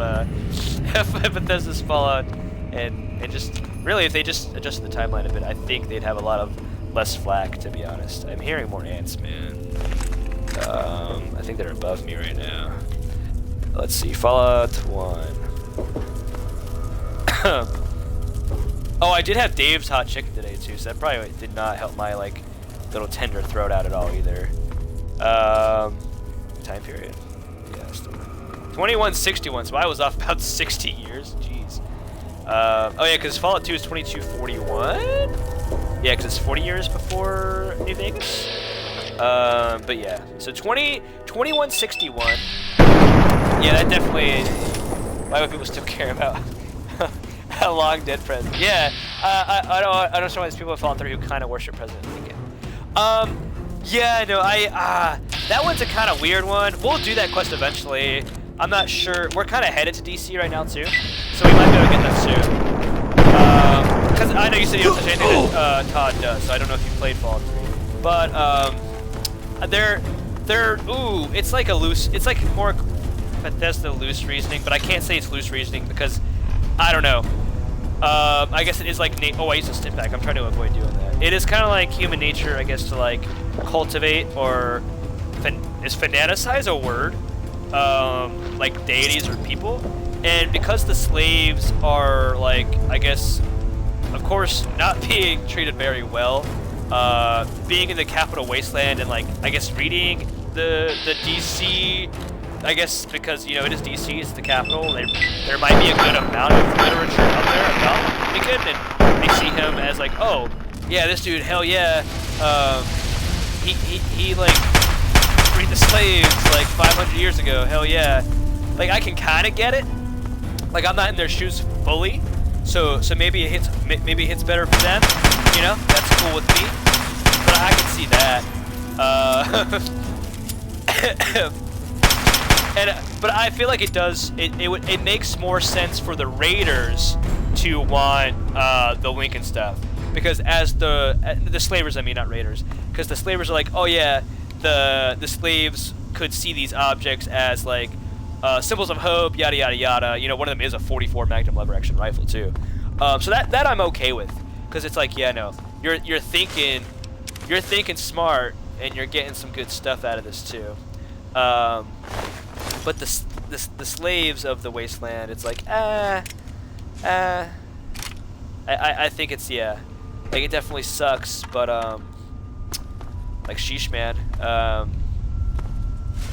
S1: Bethesda's Fallout, and just really, if they just adjusted the timeline a bit, I think they'd have a lot of less flack. To be honest, I'm hearing more ants, man. I think they're above me right now. Let's see, Fallout 1. Oh, I did have Dave's hot chicken today too, so that probably did not help my like little tender throat out at all either. Time period. Yeah, 2161. So I was off about 60 years. Jeez. Oh yeah, because Fallout 2 is 2241. Yeah, because it's 40 years before New Vegas. But yeah, so 2161. Yeah, that definitely. Why would people still care about a long dead president? Yeah, I don't understand why there's people in Fallout 3 who kind of worship President Lincoln. Yeah, no, that one's a kind of weird one. We'll do that quest eventually. I'm not sure. We're kind of headed to DC right now too, so we might be able to get that soon. Because I know you said you don't touch anything that Todd does, so I don't know if you played Fallout 3. But ooh, it's like more Bethesda loose reasoning, but I can't say it's loose reasoning because I don't know. I guess it is like oh, I used a stim pack. I'm trying to avoid doing that. It is kind of like human nature, I guess, to like cultivate or is fanaticize a word, like deities or people, and because the slaves are like, I guess, of course, not being treated very well, being in the capital wasteland and like I guess reading the DC. I guess because, you know, it is DC, it's the capital, there might be a good amount of literature out there about Lincoln, and they see him as like, oh, yeah, this dude, hell yeah, he like, freed the slaves like 500 years ago, hell yeah. Like, I can kind of get it. Like, I'm not in their shoes fully, so maybe it hits better for them, you know, that's cool with me, but I can see that. But I feel like it does. It makes more sense for the raiders to want the Lincoln stuff, because as the slavers, I mean, not raiders, because the slavers are like, oh yeah, the slaves could see these objects as like symbols of hope, yada yada yada. You know, one of them is a 44 Magnum lever action rifle too. So that I'm okay with, because it's like, yeah, no, you're thinking smart, and you're getting some good stuff out of this too. But the slaves of the wasteland, it's like, I think it's, yeah, like it definitely sucks, but like sheesh, man.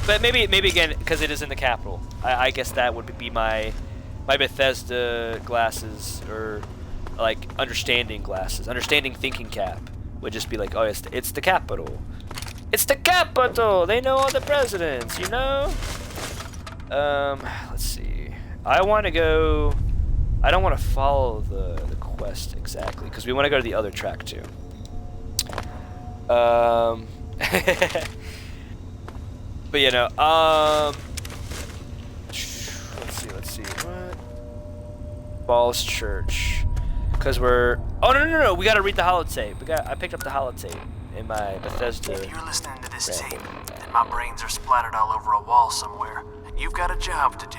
S1: But maybe again, because it is in the capital, I guess that would be my Bethesda glasses, or like understanding thinking cap would just be like, oh, it's the capital. It's the capital! They know all the presidents, you know? Let's see. I want to go... I don't want to follow the quest exactly, because we want to go to the other track, too. But, you know, let's see. What? Falls Church. Because we're... Oh, no, we got to read the holotape. I picked up the holotape in my Bethesda.
S4: If you're listening to this tape, then My brains are splattered all over a wall somewhere, and you've got a job to do.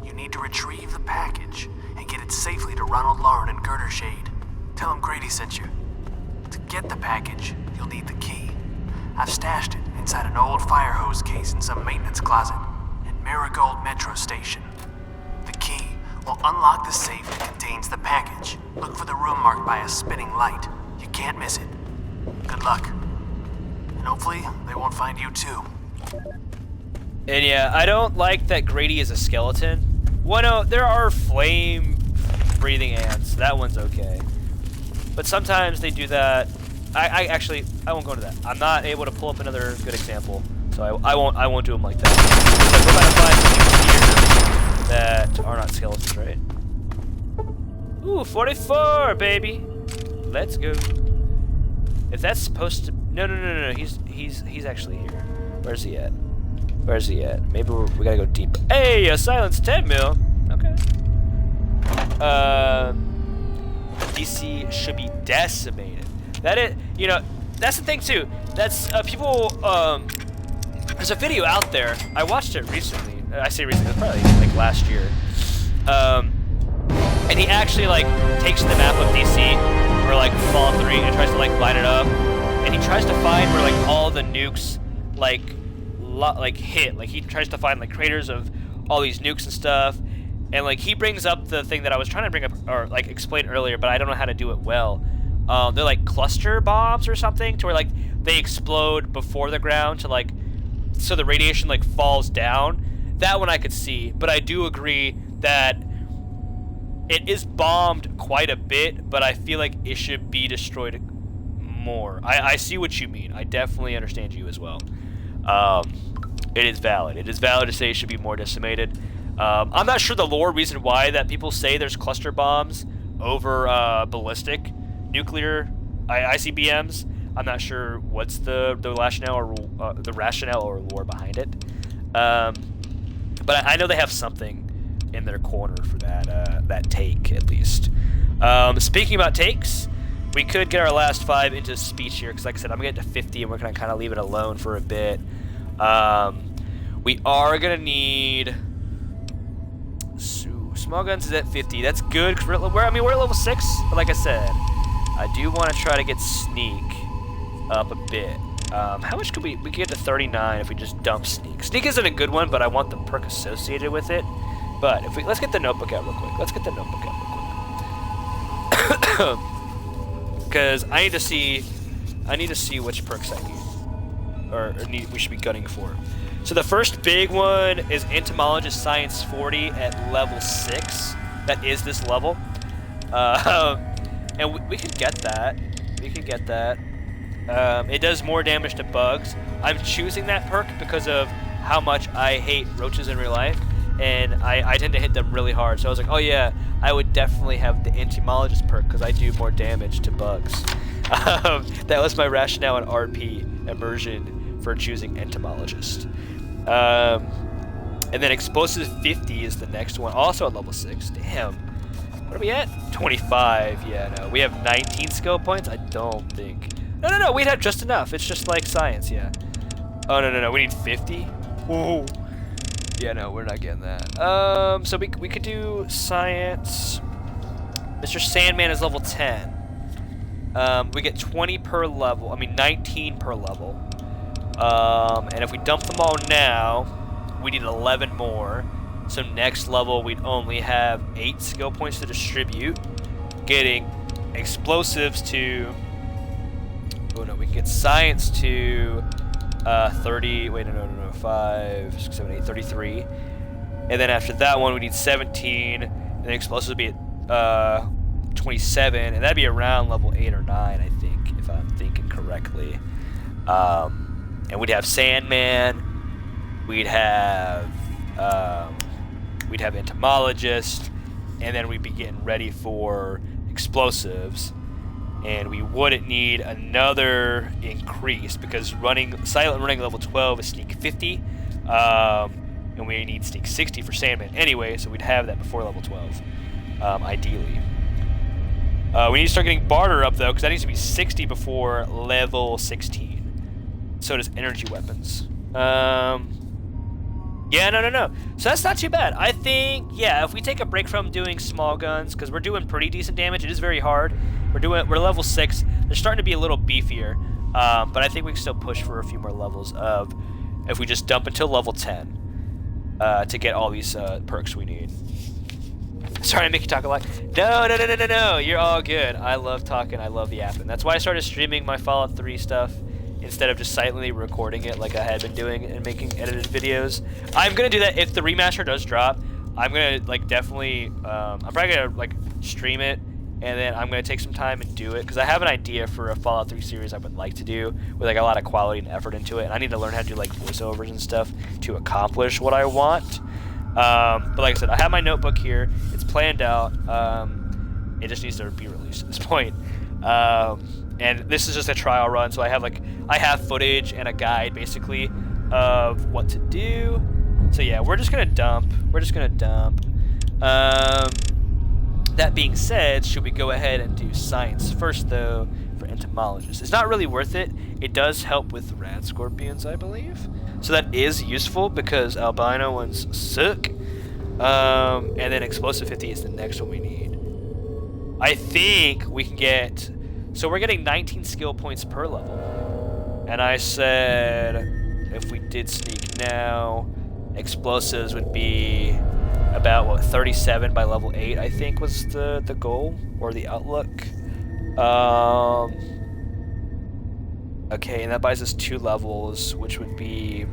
S4: You need to retrieve the package and get it safely to Ronald Lauren in Girdershade. Tell him Grady sent you. To get the package, you'll need the key. I've stashed it inside an old fire hose case in some maintenance closet at Marigold Metro Station. The key will unlock the safe that contains the package. Look for the room marked by a spinning light. You can't miss it. Good luck. And hopefully, they won't find you too.
S1: And yeah, I don't like that Grady is a skeleton. Well, no, there are flame-breathing ants. That one's okay. But sometimes they do that. I actually won't go into that. I'm not able to pull up another good example, so I won't do them like that. Because we're about to find some things here that are not skeletons, right? Ooh, 44, baby. Let's go. If that's supposed to, no. He's actually here. Where's he at? Where's he at? Maybe we gotta go deep. Hey, a silence 10 mil. Okay. DC should be decimated. That it, you know, that's the thing too. That's people. There's a video out there. I watched it recently. I say recently, it was probably like last year. And he actually like takes the map of DC or like Fallout 3 and tries to like line it up. And he tries to find where like all the nukes like hit. Like he tries to find like craters of all these nukes and stuff. And like he brings up the thing that I was trying to bring up or like explain earlier, but I don't know how to do it well. They're like cluster bombs or something, to where like they explode before the ground to like, so the radiation like falls down. That one I could see, but I do agree that it is bombed quite a bit, but I feel like it should be destroyed more. I see what you mean. I definitely understand you as well. It is valid. It is valid to say it should be more decimated. I'm not sure the lore reason why that people say there's cluster bombs over ballistic nuclear ICBMs. I'm not sure what's the rationale or lore behind it. But I know they have something in their corner for that take at least. Speaking about takes, we could get our last 5 into speech here, because like I said, I'm gonna get to 50 and we're gonna kind of leave it alone for a bit. We are gonna need small guns is at 50. That's good because we're at level 6. But like I said, I do want to try to get sneak up a bit. How much could we could get to 39 if we just dump sneak? Sneak isn't a good one, but I want the perk associated with it. But if let's get the notebook out real quick. Let's get the notebook out real quick. Because I need to see which perks I need we should be gunning for. So the first big one is Entomologist Science 40 at level 6. That is this level. And we can get that. We can get that. It does more damage to bugs. I'm choosing that perk because of how much I hate roaches in real life. And I tend to hit them really hard. So I was like, oh yeah, I would definitely have the Entomologist perk because I do more damage to bugs. That was my rationale in RP immersion for choosing Entomologist. And then Explosive 50 is the next one, also at level 6. Damn. What are we at? 25. Yeah, no. We have 19 skill points? I don't think. No. We'd have just enough. It's just like science, yeah. Oh, no. We need 50? Whoa. Yeah, no, we're not getting that. So we could do science. Mr. Sandman is level 10. We get 20 per level. 19 per level. And if we dump them all now, we need 11 more. So next level, we'd only have 8 skill points to distribute. Getting explosives to... Oh no, we can get science to 30... Wait, no. 5, 6, 7, 8, 33. And then after that one, we need 17. And then explosives would be at 27. And that'd be around level 8 or 9, I think, if I'm thinking correctly. And we'd have Sandman. We'd have Entomologist, and then we'd be getting ready for explosives, and we wouldn't need another increase because silent running level 12 is sneak 50, and we need sneak 60 for Sandman anyway, so we'd have that before level 12, ideally. We need to start getting barter up though, because that needs to be 60 before level 16. So does energy weapons. Yeah, no. So that's not too bad. I think, yeah, if we take a break from doing small guns, because we're doing pretty decent damage, it is very hard. We're level 6. They're starting to be a little beefier, but I think we can still push for a few more levels of, if we just dump until level 10 to get all these perks we need. Sorry, I make you talk a lot. No. You're all good. I love talking. I love yapping. That's why I started streaming my Fallout 3 stuff instead of just silently recording it like I had been doing and making edited videos. I'm gonna do that if the remaster does drop. I'm gonna like definitely. I'm probably gonna like stream it, and then I'm gonna take some time and do it because I have an idea for a Fallout 3 series I would like to do with like a lot of quality and effort into it. And I need to learn how to do like voiceovers and stuff to accomplish what I want. But like I said, I have my notebook here. It's planned out. It just needs to be released at this point. And this is just a trial run, so I have footage and a guide basically of what to do. So yeah, we're just gonna dump. That being said, should we go ahead and do science first though for entomologists? It's not really worth it. It does help with rat scorpions, I believe. So that is useful because albino ones suck. And then explosive 50 is the next one we need. I think we can get. So we're getting 19 skill points per level. And I said if we did sneak now, explosives would be about, what, 37 by level 8, I think was the goal, or the outlook. Okay, and that buys us 2 levels, which would be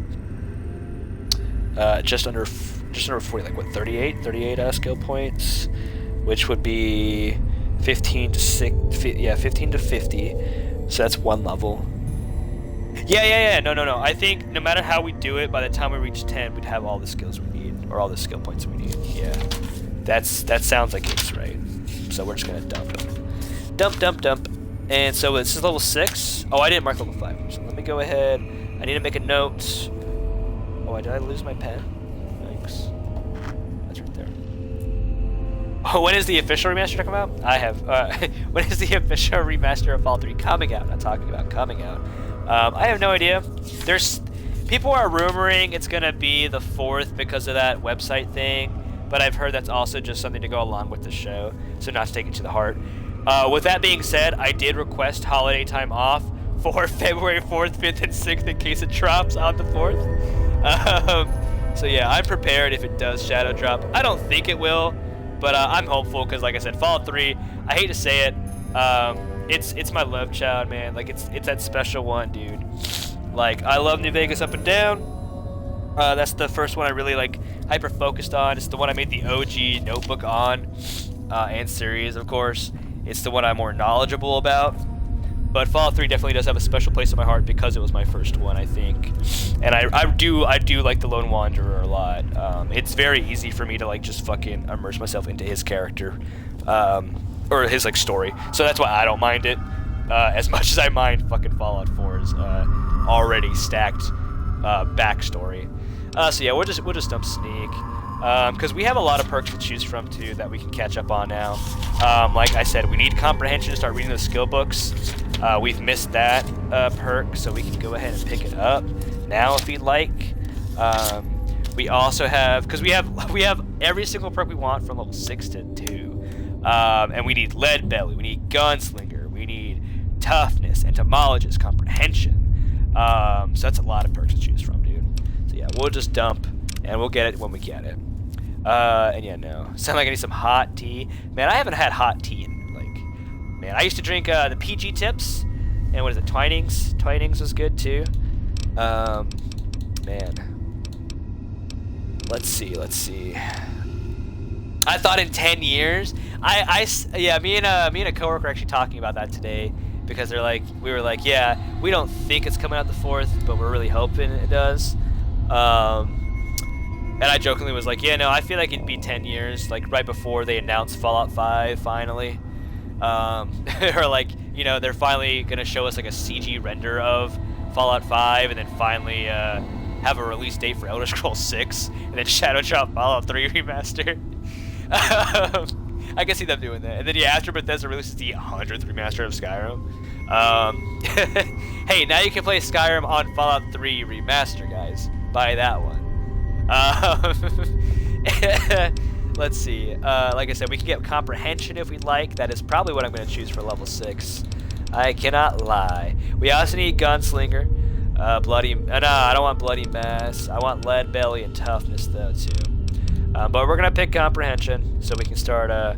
S1: just under 40, like, what, 38 skill points, which would be 15 to 50. So that's 1 level. Yeah. No. I think no matter how we do it, by the time we reach 10, we'd have all the skills we need, or all the skill points we need. Yeah, that sounds like it's right. So we're just gonna dump. And so this is level 6. Oh, I didn't mark level 5. So let me go ahead. I need to make a note. Oh, did I lose my pen? Yikes. That's right there. Oh, when is the official remaster talking about? When is the official remaster of Fallout 3 coming out? Not talking about coming out. I have no idea. People are rumoring it's gonna be the 4th because of that website thing, but I've heard that's also just something to go along with the show, so not to take it to the heart. With that being said, I did request holiday time off for February 4th, 5th, and 6th in case it drops on the 4th. So yeah, I'm prepared if it does shadow drop. I don't think it will, but I'm hopeful because, like I said, Fallout 3, I hate to say it, it's my love child, man. Like, it's that special one, dude. Like, I love New Vegas up and down. That's the first one I really, like, hyper-focused on. It's the one I made the OG notebook on, and series, of course. It's the one I'm more knowledgeable about. But Fallout 3 definitely does have a special place in my heart because it was my first one, I think. And I do like the Lone Wanderer a lot. It's very easy for me to, like, just fucking immerse myself into his character. Or his, like, story. So that's why I don't mind it as much as I mind fucking Fallout 4's already stacked backstory. So yeah, we'll just dump sneak. Because we have a lot of perks to choose from, too, that we can catch up on now. Like I said, we need comprehension to start reading those skill books. We've missed that perk, so we can go ahead and pick it up now if you'd like. We also have, because we have every single perk we want from level 6 to 2. And we need lead belly, we need gunslinger, we need toughness, entomologist, comprehension. So that's a lot of perks to choose from, dude. So yeah, we'll just dump, and we'll get it when we get it. And yeah, no. Sound like I need some hot tea. Man, I haven't had hot tea in, like, man, I used to drink the PG Tips, and what is it, Twinings? Twinings was good too. Man. Let's see. I thought in 10 years, yeah, me and a coworker were actually talking about that today, because we were like, yeah, we don't think it's coming out the 4th, but we're really hoping it does. And I jokingly was like, yeah, no, I feel like it'd be 10 years, like right before they announced Fallout 5 finally. Or like, you know, they're finally gonna show us like a CG render of Fallout 5, and then finally have a release date for Elder Scrolls 6, and then shadow drop Fallout 3 remaster. I can see them doing that. And then yeah, after Bethesda releases the 100th remaster of Skyrim, Hey, now you can play Skyrim on Fallout 3 Remaster, guys. Buy that one. Let's see. Like I said, we can get Comprehension if we'd like. That is probably what I'm going to choose for level 6. I cannot lie. We also need Gunslinger. Bloody... no, I don't want Bloody Mass. I want Lead Belly and Toughness, though, too. But we're going to pick Comprehension so we can start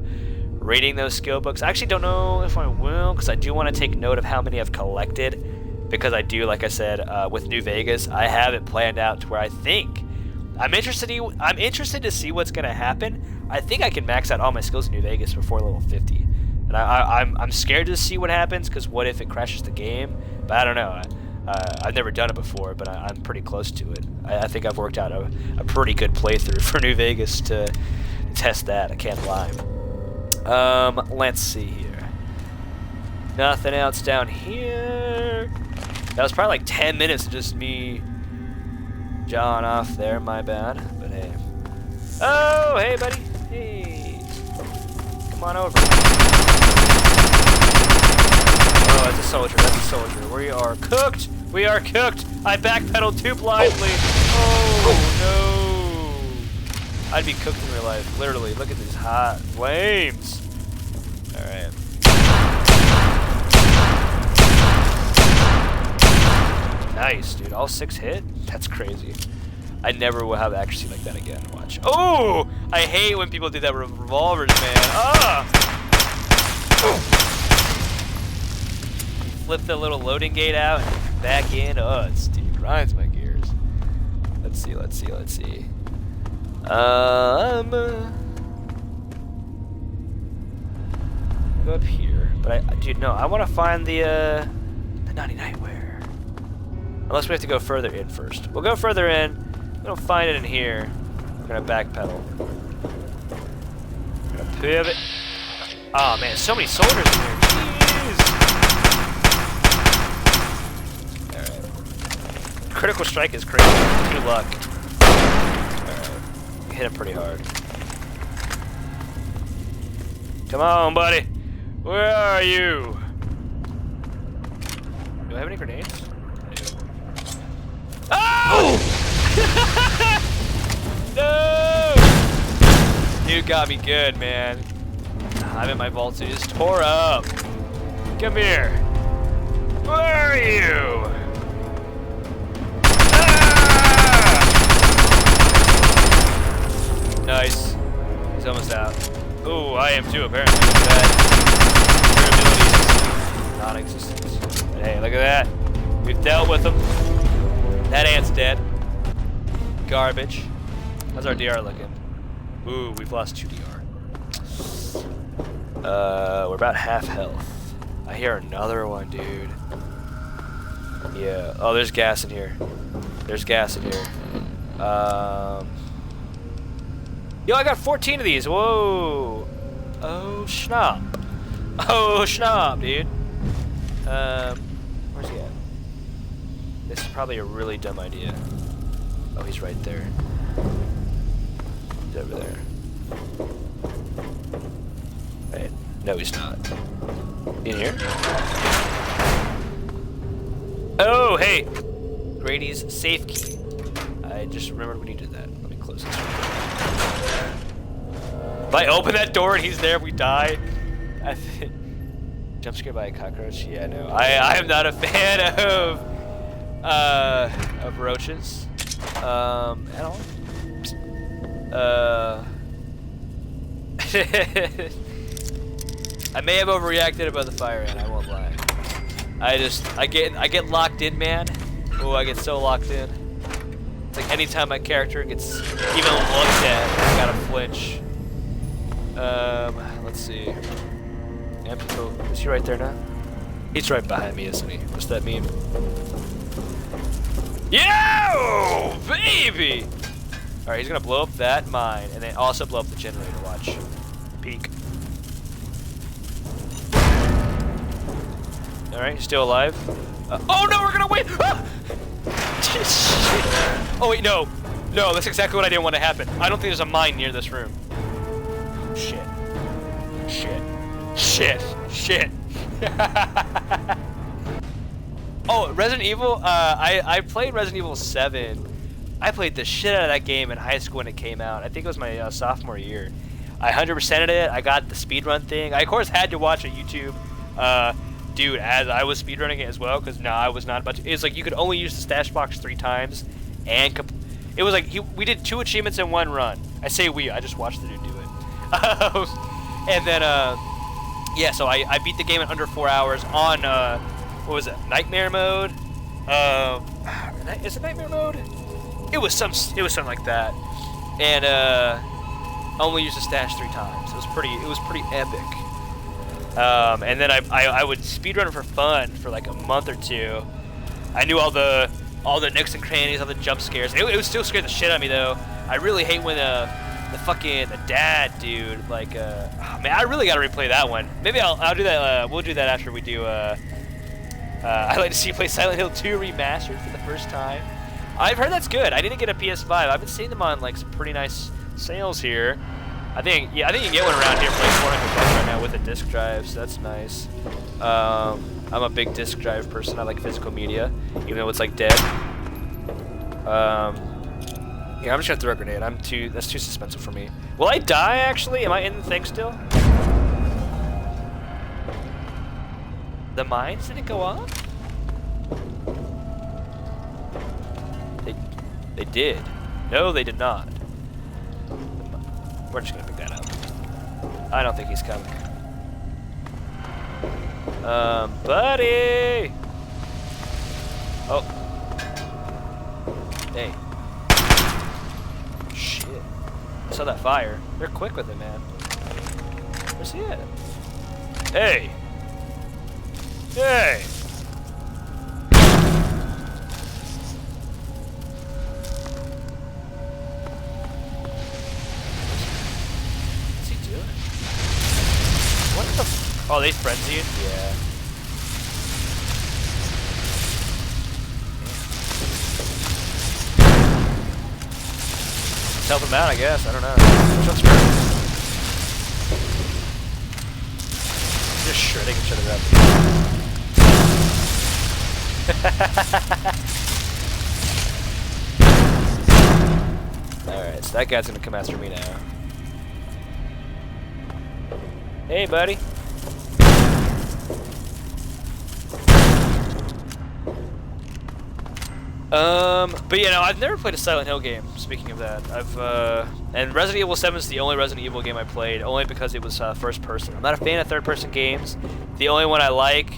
S1: reading those skill books. I actually don't know if I will, because I do want to take note of how many I've collected. Because I do, like I said, with New Vegas, I have it planned out to where I think... I'm interested to see what's going to happen. I think I can max out all my skills in New Vegas before level 50. And I'm scared to see what happens, because what if it crashes the game? But I don't know. I've never done it before, but I'm pretty close to it. I think I've worked out a pretty good playthrough for New Vegas to test that. I can't lie. Let's see here. Nothing else down here. That was probably like 10 minutes of just me jawing off there. My bad. But hey. Oh, hey, buddy. Hey. Come on over. Oh, that's a soldier. That's a soldier. We are cooked. We are cooked. I backpedaled too blindly. Oh, no. I'd be cooked in real life. Literally. Look at these hot flames. All right. Nice, dude. All 6 hit? That's crazy. I never will have accuracy like that again. Watch. Oh! I hate when people do that with revolvers, man. Ah! Flip the little loading gate out and back in. Oh, it grinds my gears. Let's see, let's see, let's see. Go up here. But dude, no, I want to find the naughty nightwear. Unless we have to go further in first. We'll go further in. We don't find it in here. We're gonna backpedal. We're gonna pivot. Oh man, so many soldiers in here. Jeez. Alright. Critical strike is crazy. 2 luck. Alright. Hit him pretty hard. Come on, buddy. Where are you? Do I have any grenades? Oh! No! Dude got me good, man. I'm in my vault, so just tore up. Come here. Where are you? Ah! Nice. He's almost out. Ooh, I am too, apparently. That durability is non-existent. Hey, look at that. We've dealt with him. That ant's dead. Garbage. How's our DR looking? Ooh, we've lost 2 DR. We're about half health. I hear another one, dude. Yeah. Oh, there's gas in here. There's gas in here. Yo, I got 14 of these. Whoa. Oh, schnob. Oh, schnob, dude. Where's he at? This is probably a really dumb idea. Oh, he's right there. He's over there. Wait. No, he's not. In here? Oh, hey! Grady's safe key. I just remembered when you did that. Let me close this. If I open that door and he's there, we die. Jump scared by a cockroach? Yeah, no. I am not a fan of roaches. At all. I may have overreacted about the fire ant, I won't lie. I get locked in, man. Oh, I get so locked in. It's like anytime my character gets even looked at, I gotta flinch. Let's see. Is he right there now? He's right behind me, isn't he? What's that mean? Yo, baby! Alright, he's gonna blow up that mine, and then also blow up the generator, watch. Peek. Alright, he's still alive. Oh no, we're gonna win! Ah! Oh wait, no. No, that's exactly what I didn't want to happen. I don't think there's a mine near this room. Shit. Shit. Shit. Shit. Oh, Resident Evil. I played Resident Evil 7. I played the shit out of that game in high school when it came out. I think it was my sophomore year. I 100%ed it. I got the speedrun thing. I, of course, had to watch a YouTube dude as I was speedrunning it as well, because no, I was not about to. It's like you could only use the stash box 3 times, and it was like we did 2 achievements in 1 run. I say we. I just watched the dude do it. And then, yeah, so I beat the game in under 4 hours on, what was it, Nightmare mode? Is it Nightmare mode? It was something like that. And, only used the stash 3 times. It was pretty epic. And then I would speedrun it for fun for like a month or 2. I knew all the nooks and crannies, all the jump scares. It would still scare the shit out of me though. I really hate when the dad dude, like, oh, man, I really gotta replay that one. Maybe I'll do that. We'll do that after we do. I'd like to see you play Silent Hill 2 Remastered for the first time. I've heard that's good. I didn't get a PS5. I've been seeing them on like some pretty nice sales here. I think you can get one around here for like $400 right now with a disc drive, so that's nice. I'm a big disc drive person. I like physical media, even though it's like dead. Yeah, I'm just gonna throw a grenade. That's too suspenseful for me. Will I die actually? Am I in the thing still? The mines didn't go off? They did. No, they did not. We're just gonna pick that up. I don't think he's coming. Buddy! Oh. Hey. Shit. I saw that fire. They're quick with it, man. Where's he at? Hey! Hey! What's he doing? What the f— oh, they frenzied? Yeah. Let's help him out, I guess. I don't know. Which one's first? Just shredding each other up. Alright, so that guy's gonna come after me now. Hey, buddy. But you know, I've never played a Silent Hill game, speaking of that. And Resident Evil 7 is the only Resident Evil game I played, only because it was first person. I'm not a fan of third person games. The only one I like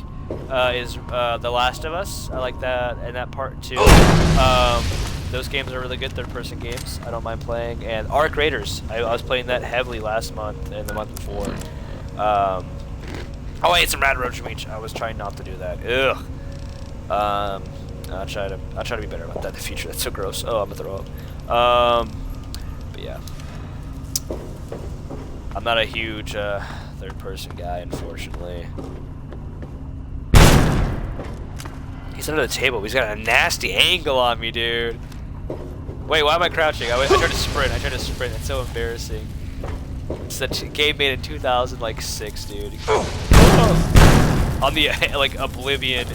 S1: is The Last of Us. I like that, and that part too. Those games are really good third person games. I don't mind playing. And Arc Raiders, I was playing that heavily last month and the month before. Oh, I ate some Rad Roach meat. I was trying not to do that. Ugh. I'll try to be better about that in the future. That's so gross. Oh, I'm gonna throw up. But yeah, I'm not a huge third-person guy, unfortunately. He's under the table. He's got a nasty angle on me, dude. Wait, why am I crouching? I tried to sprint. It's so embarrassing. It's a game made in 2006, dude. On the like Oblivion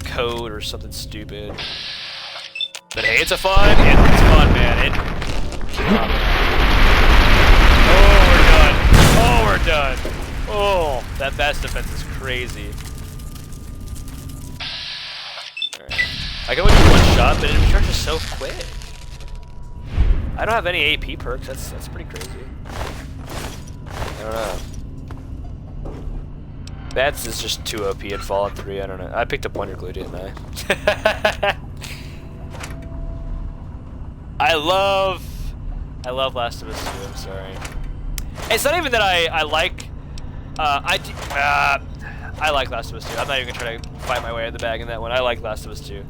S1: code or something stupid. But hey, it's fun, man. Oh, we're done. Oh, that best defense is crazy. Alright. I can only do one shot, but it recharges so quick. I don't have any AP perks. That's pretty crazy. I don't know. Bats is just too OP in Fallout 3, I don't know. I picked up Wonder Glue, didn't I? I love Last of Us 2, I'm sorry. It's not even that I like, I like Last of Us 2. I'm not even gonna try to fight my way out of the bag in that one. I like Last of Us 2.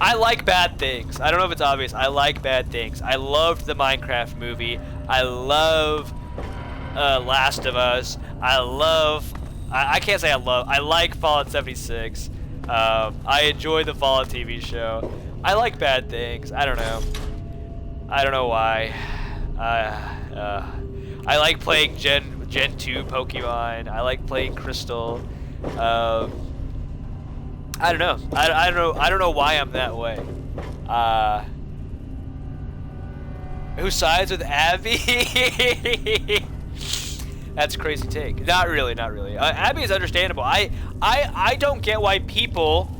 S1: I like bad things. I don't know if it's obvious. I like bad things. I loved the Minecraft movie. I love Last of Us. I can't say I like Fallout 76. I enjoy the Fallout TV show. I like bad things. I don't know why. I like playing Gen 2 Pokemon. I like playing Crystal. I don't know. I don't know why I'm that way. Who sides with Abby? That's a crazy take. Not really, not really. Abby is understandable. I don't get why people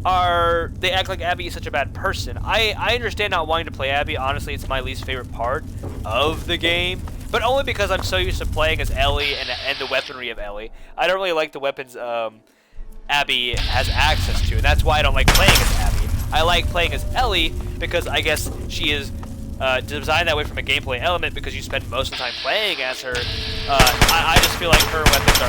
S1: they act like Abby is such a bad person. I understand not wanting to play Abby. Honestly, it's my least favorite part of the game, but only because I'm so used to playing as Ellie and the weaponry of Ellie. I don't really like the weapons Abby has access to, and that's why I don't like playing as Abby. I like playing as Ellie because I guess she is designed that way from a gameplay element because you spend most of the time playing as her. I just feel like her weapons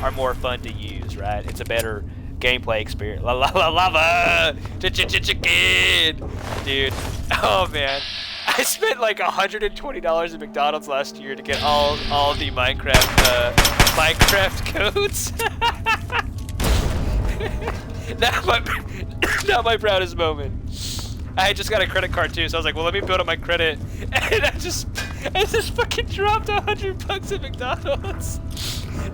S1: are more fun to use, right? It's a better gameplay experience. Lava! Chicken! Dude. Oh, man. I spent like $120 at McDonald's last year to get all the Minecraft codes. Not my proudest moment. I just got a credit card too, so I was like, well, let me build up my credit, and I just fucking dropped $100 at McDonald's.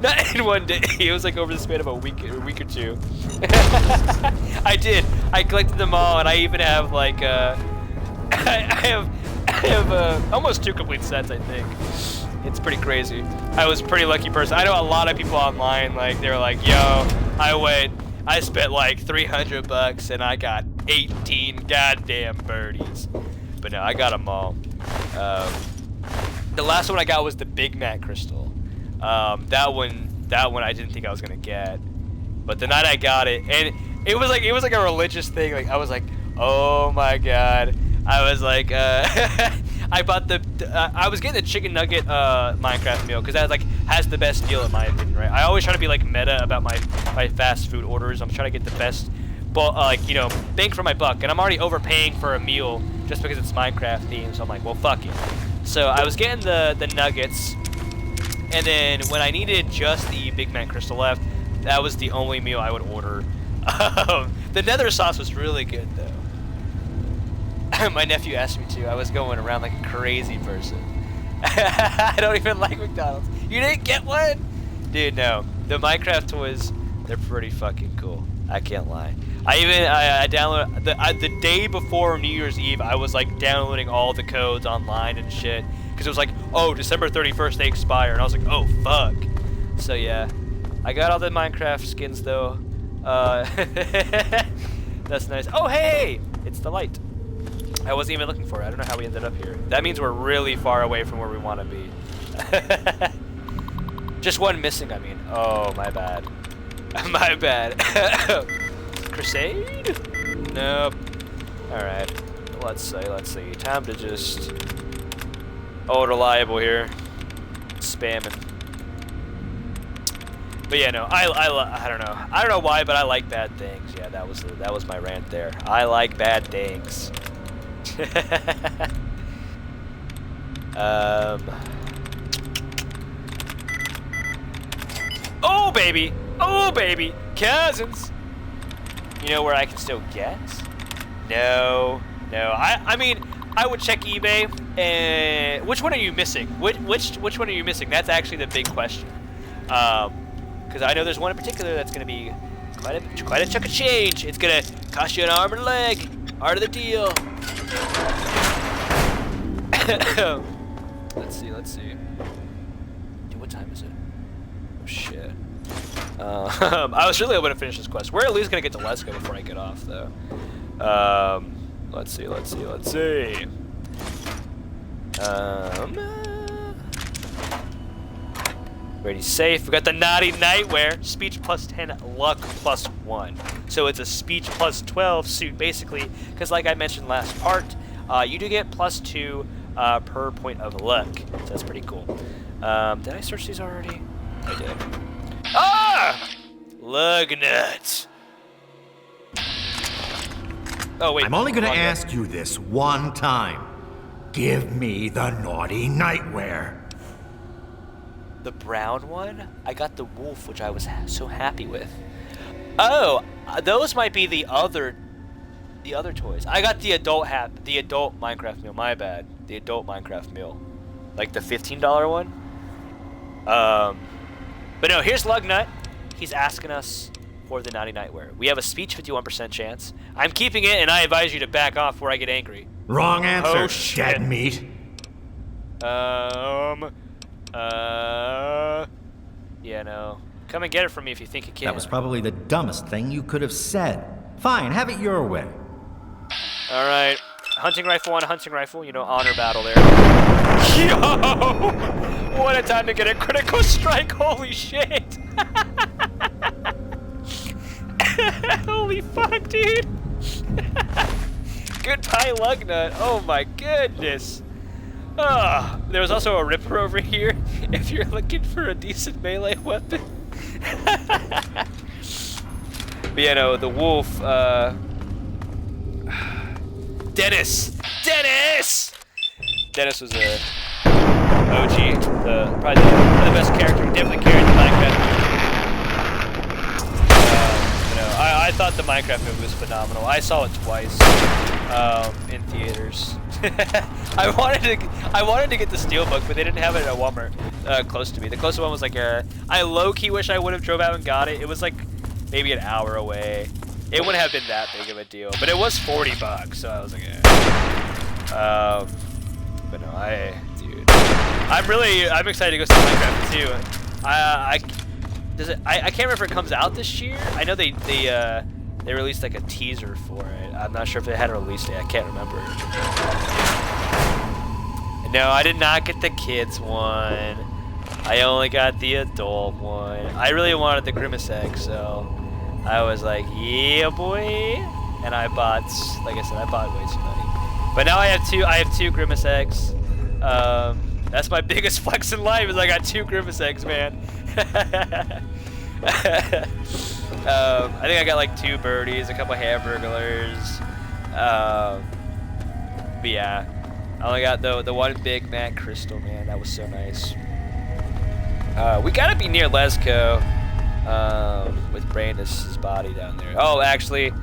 S1: Not in one day. It was like over the span of a week or two. I did. I collected them all, and I even have like I have almost 2 complete sets, I think. It's pretty crazy. I was a pretty lucky person. I know a lot of people online, like they were like, yo, I spent like $300 and I got 18 goddamn birdies. But no, I got them all. The last one I got was the Big Mac crystal. That one I didn't think I was gonna get. But the night I got it, and it was like a religious thing. Like I was like, oh my god. I was like, I bought I was getting the chicken nugget Minecraft meal because that like has the best deal in my opinion, right? I always try to be like meta about my fast food orders. I'm trying to get the best, like, you know, bang for my buck, and I'm already overpaying for a meal just because it's Minecraft themed. So I'm like, well, fuck it. So I was getting the nuggets, and then when I needed just the Big Mac crystal left, that was the only meal I would order. The nether sauce was really good though. My nephew asked me to. I was going around like a crazy person. I don't even like McDonald's. You didn't get one? Dude, no. The Minecraft toys, they're pretty fucking cool. I can't lie. I downloaded the day before New Year's Eve. I was like downloading all the codes online and shit because it was like, oh, December 31st they expire, and I was like, oh fuck. So yeah, I got all the Minecraft skins though. That's nice. Oh hey, it's the light. I wasn't even looking for it. I don't know how we ended up here. That means we're really far away from where we want to be. Just one missing, I mean. Oh, my bad. My bad. Crusade? Nope. Alright. Let's see. Time to just... Oh, reliable here. Spamming. But yeah, no, I don't know. I don't know why, but I like bad things. Yeah, that was my rant there. I like bad things. Oh baby, cousins. You know where I can still get? No. I mean, I would check eBay. And which one are you missing? Which one are you missing? That's actually the big question. Because I know there's one in particular that's gonna be quite a chunk of change. It's gonna cost you an arm and a leg. Art of the deal. Let's see. Dude, what time is it? Oh shit. I was really hoping to finish this quest. We're at least gonna get to Lesko before I get off, though. Let's see. Ready, safe. We got the naughty nightwear. Speech plus 10, luck plus 1. So it's a speech plus 12 suit, basically, because like I mentioned last part, you do get plus 2 per point of luck. So that's pretty cool. Did I search these already? I did. Ah! Lug nuts. Oh, wait.
S5: I'm only going to ask you this one time. Give me the naughty nightwear.
S1: The brown one? I got the wolf, which I was so happy with. Oh, those might be the other toys. I got the adult Minecraft meal. My bad. The adult Minecraft meal, like the $15 one. But no, here's Lugnut. He's asking us for the naughty nightwear. We have a speech 51% chance. I'm keeping it, and I advise you to back off before I get angry.
S5: Wrong answer,
S1: Oh, shit.
S5: dead meat.
S1: Yeah, no. Come and get it from me if you think you can.
S5: That was probably the dumbest thing you could have said. Fine, have it your way.
S1: All right. Hunting rifle on a hunting rifle. You know, honor battle there. Yo! What a time to get a critical strike. Holy shit. Holy fuck, dude. Goodbye, Lugnut. Oh my goodness. There was also a Ripper over here if you're looking for a decent melee weapon. But you know, the wolf, Dennis! Dennis! Dennis was a OG, probably the best character. He definitely carried the Minecraft movie. You know, I thought the Minecraft movie was phenomenal. I saw it twice in theaters. I wanted to get the Steelbook, but they didn't have it at Walmart close to me. The closest one was like I low-key wish I would have drove out and got it. It was like maybe an hour away. It wouldn't have been that big of a deal, but it was $40, so I was like, but no, I'm excited to go see Minecraft too. I can't remember if it comes out this year. I know they released like a teaser for it. I'm not sure if it had a release date. I can't remember. No, I did not get the kids one. I only got the adult one. I really wanted the Grimace egg, so I was like, yeah, boy. And I bought, like I said, I bought way too many. But now I have two Grimace eggs. That's my biggest flex in life is I got 2 Grimace eggs, man. I think I got like 2 birdies, a couple hamburglers. But yeah, I only got the one Big Mac Crystal, man. That was so nice. We gotta be near Lesco, with Brandis' body down there. Oh, actually,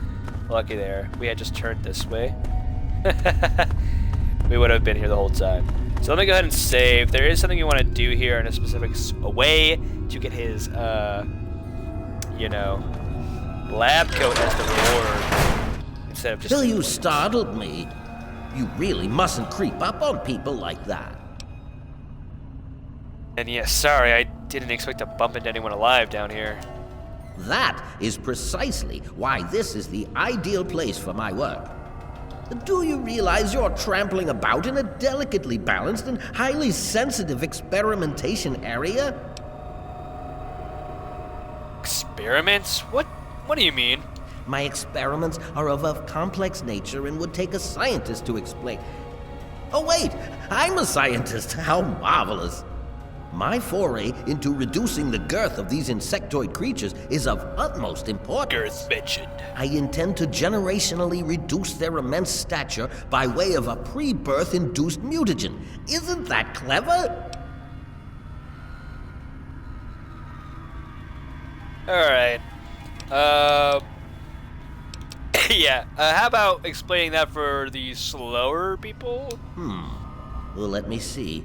S1: lucky there. We had just turned this way. We would have been here the whole time. So let me go ahead and save. There is something you want to do here in a specific way to get his, you know, lab coat as the reward instead of just.
S3: Till you startled me. You really mustn't creep up on people like that.
S1: And yeah, sorry, I didn't expect to bump into anyone alive down here.
S3: That is precisely why this is the ideal place for my work. Do you realize you're trampling about in a delicately balanced and highly sensitive experimentation area?
S1: Experiments? What do you mean?
S3: My experiments are of a complex nature and would take a scientist to explain. Oh wait, I'm a scientist. How marvelous. My foray into reducing the girth of these insectoid creatures is of utmost importance.
S1: Girth mentioned.
S3: I intend to generationally reduce their immense stature by way of a pre-birth induced mutagen. Isn't that clever?
S1: Alright. Yeah, how about explaining that for the slower people?
S3: Well, let me see.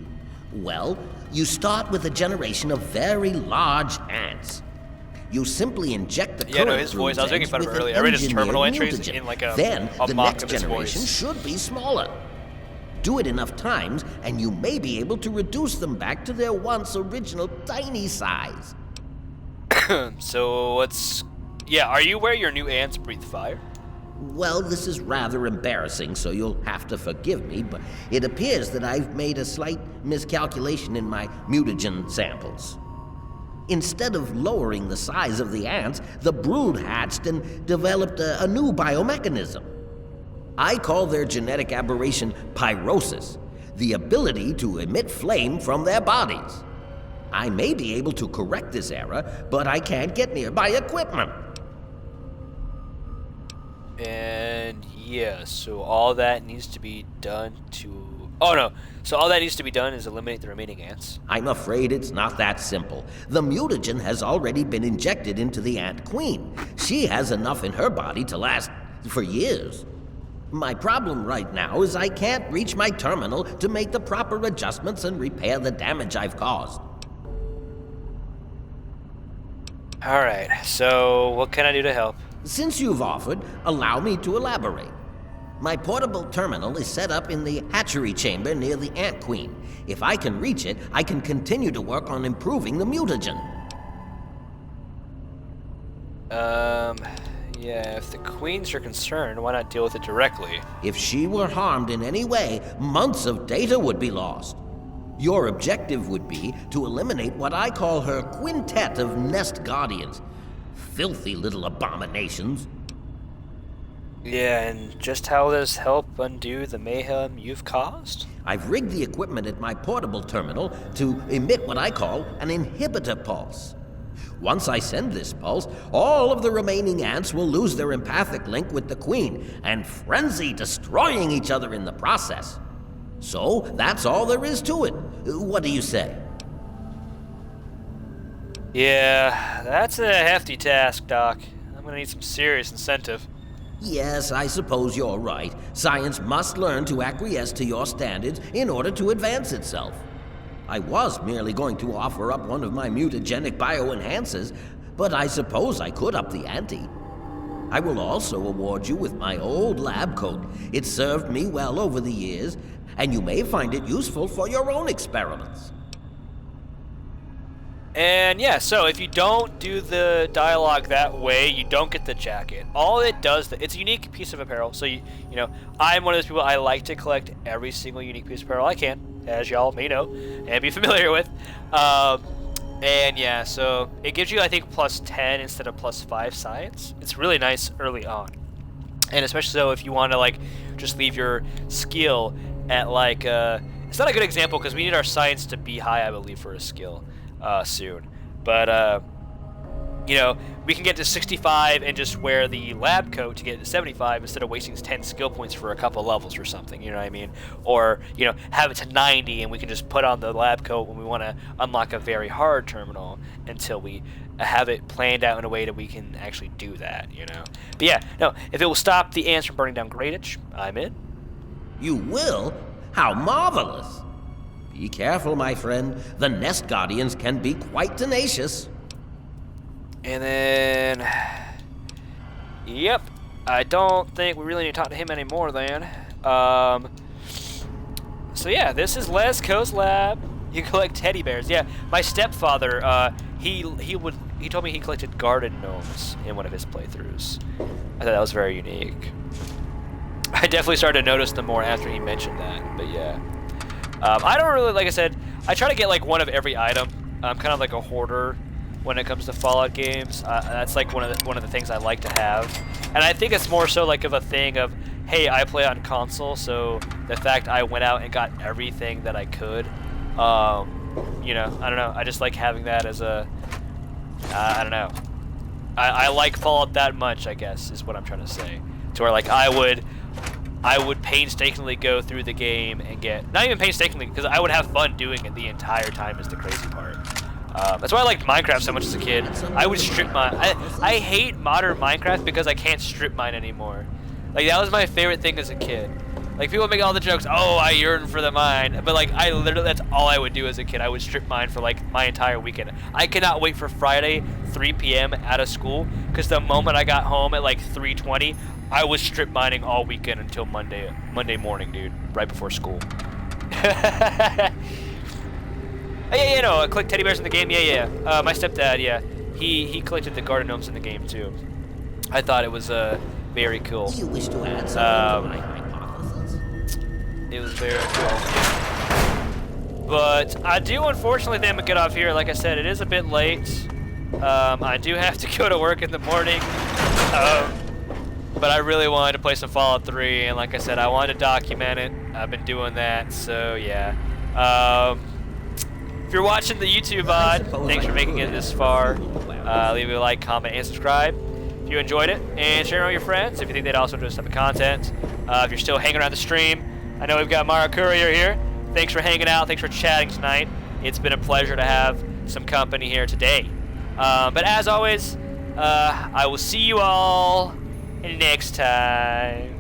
S3: Well, you start with a generation of very large ants. You simply inject the current
S1: his voice. I was making fun of it
S3: with an
S1: earlier. I read his terminal
S3: engineered
S1: entries
S3: mutagen.
S1: in like a
S3: Then the
S1: mock
S3: next
S1: of his
S3: generation
S1: voice.
S3: should be smaller. Do it enough times, and you may be able to reduce them back to their once original tiny size.
S1: So what's... Yeah, are you aware your new ants breathe fire?
S3: Well, this is rather embarrassing, so you'll have to forgive me, but it appears that I've made a slight miscalculation in my mutagen samples. Instead of lowering the size of the ants, the brood hatched and developed a new biomechanism. I call their genetic aberration pyrosis, the ability to emit flame from their bodies. I may be able to correct this error, but I can't get nearby equipment.
S1: And yeah, so all that needs to be done to... Oh no, so all that needs to be done is eliminate the remaining ants?
S3: I'm afraid it's not that simple. The mutagen has already been injected into the ant queen. She has enough in her body to last for years. My problem right now is I can't reach my terminal to make the proper adjustments and repair the damage I've caused.
S1: Alright, so what can I do to help?
S3: Since you've offered, allow me to elaborate. My portable terminal is set up in the hatchery chamber near the Ant Queen. If I can reach it, I can continue to work on improving the mutagen.
S1: Yeah, if the Queen's your concern, why not deal with it directly?
S3: If she were harmed in any way, months of data would be lost. Your objective would be to eliminate what I call her quintet of nest guardians. Filthy little abominations.
S1: Yeah, and just how does help undo the mayhem you've caused?
S3: I've rigged the equipment at my portable terminal to emit what I call an inhibitor pulse. Once I send this pulse, all of the remaining ants will lose their empathic link with the Queen and frenzy, destroying each other in the process. So, that's all there is to it. What do you say?
S1: Yeah, that's a hefty task, Doc. I'm gonna need some serious incentive.
S3: Yes, I suppose you're right. Science must learn to acquiesce to your standards in order to advance itself. I was merely going to offer up one of my mutagenic bioenhancers, but I suppose I could up the ante. I will also award you with my old lab coat. It served me well over the years, and you may find it useful for your own experiments.
S1: And yeah, so if you don't do the dialogue that way, you don't get the jacket. All it does, it's a unique piece of apparel. So you know, I'm one of those people, I like to collect every single unique piece of apparel I can, as y'all may know and be familiar with. And yeah, so it gives you, I think, +10 instead of +5 science. It's really nice early on, and especially so if you want to like just leave your skill at like it's not a good example because we need our science to be high, I believe, for a skill soon. But you know, we can get to 65 and just wear the lab coat to get to 75 instead of wasting 10 skill points for a couple levels or something, you know what I mean? Or, you know, have it to 90 and we can just put on the lab coat when we want to unlock a very hard terminal until we have it planned out in a way that we can actually do that, you know? But yeah, no, if it will stop the ants from burning down Grayditch, I'm in.
S3: You will? How marvelous! Be careful, my friend. The nest guardians can be quite tenacious.
S1: And then, yep, I don't think we really need to talk to him anymore then. So yeah, this is Lesko's lab. You collect teddy bears. Yeah, my stepfather, he told me he collected garden gnomes in one of his playthroughs. I thought that was very unique. I definitely started to notice them more after he mentioned that, but yeah. I don't really, like I said, I try to get like one of every item. I'm kind of like a hoarder when it comes to Fallout games. That's like one of the things I like to have, and I think it's more so like of a thing of, hey, I play on console, so the fact I went out and got everything that I could, you know, I don't know, I just like having that as a, I don't know, I like Fallout that much, I guess, is what I'm trying to say, to where like I would painstakingly go through the game and get, not even painstakingly, because I would have fun doing it the entire time is the crazy part. That's why I liked Minecraft so much as a kid. I would strip mine. I hate modern Minecraft because I can't strip mine anymore. Like, that was my favorite thing as a kid. Like, people make all the jokes, oh, I yearn for the mine. But, like, I literally, that's all I would do as a kid. I would strip mine for, like, my entire weekend. I cannot wait for Friday, 3 p.m. out of school, because the moment I got home at, like, 3:20, I was strip mining all weekend until Monday morning, dude, right before school. Yeah, no, I collect teddy bears in the game, yeah. My stepdad, yeah, he collected the garden gnomes in the game, too. I thought it was, very cool.
S3: Do you wish to add something to my hypothesis?
S1: It was very cool. But I do unfortunately think I'm gonna get off here. Like I said, it is a bit late. I do have to go to work in the morning. But I really wanted to play some Fallout 3, and like I said, I wanted to document it. I've been doing that, so yeah. If you're watching the YouTube VOD, thanks for making it this far. Leave a like, comment, and subscribe if you enjoyed it, and share it with your friends if you think they'd also enjoy this type of content. If you're still hanging around the stream, I know we've got Mara Courier here. Thanks for hanging out. Thanks for chatting tonight. It's been a pleasure to have some company here today. But as always, I will see you all next time.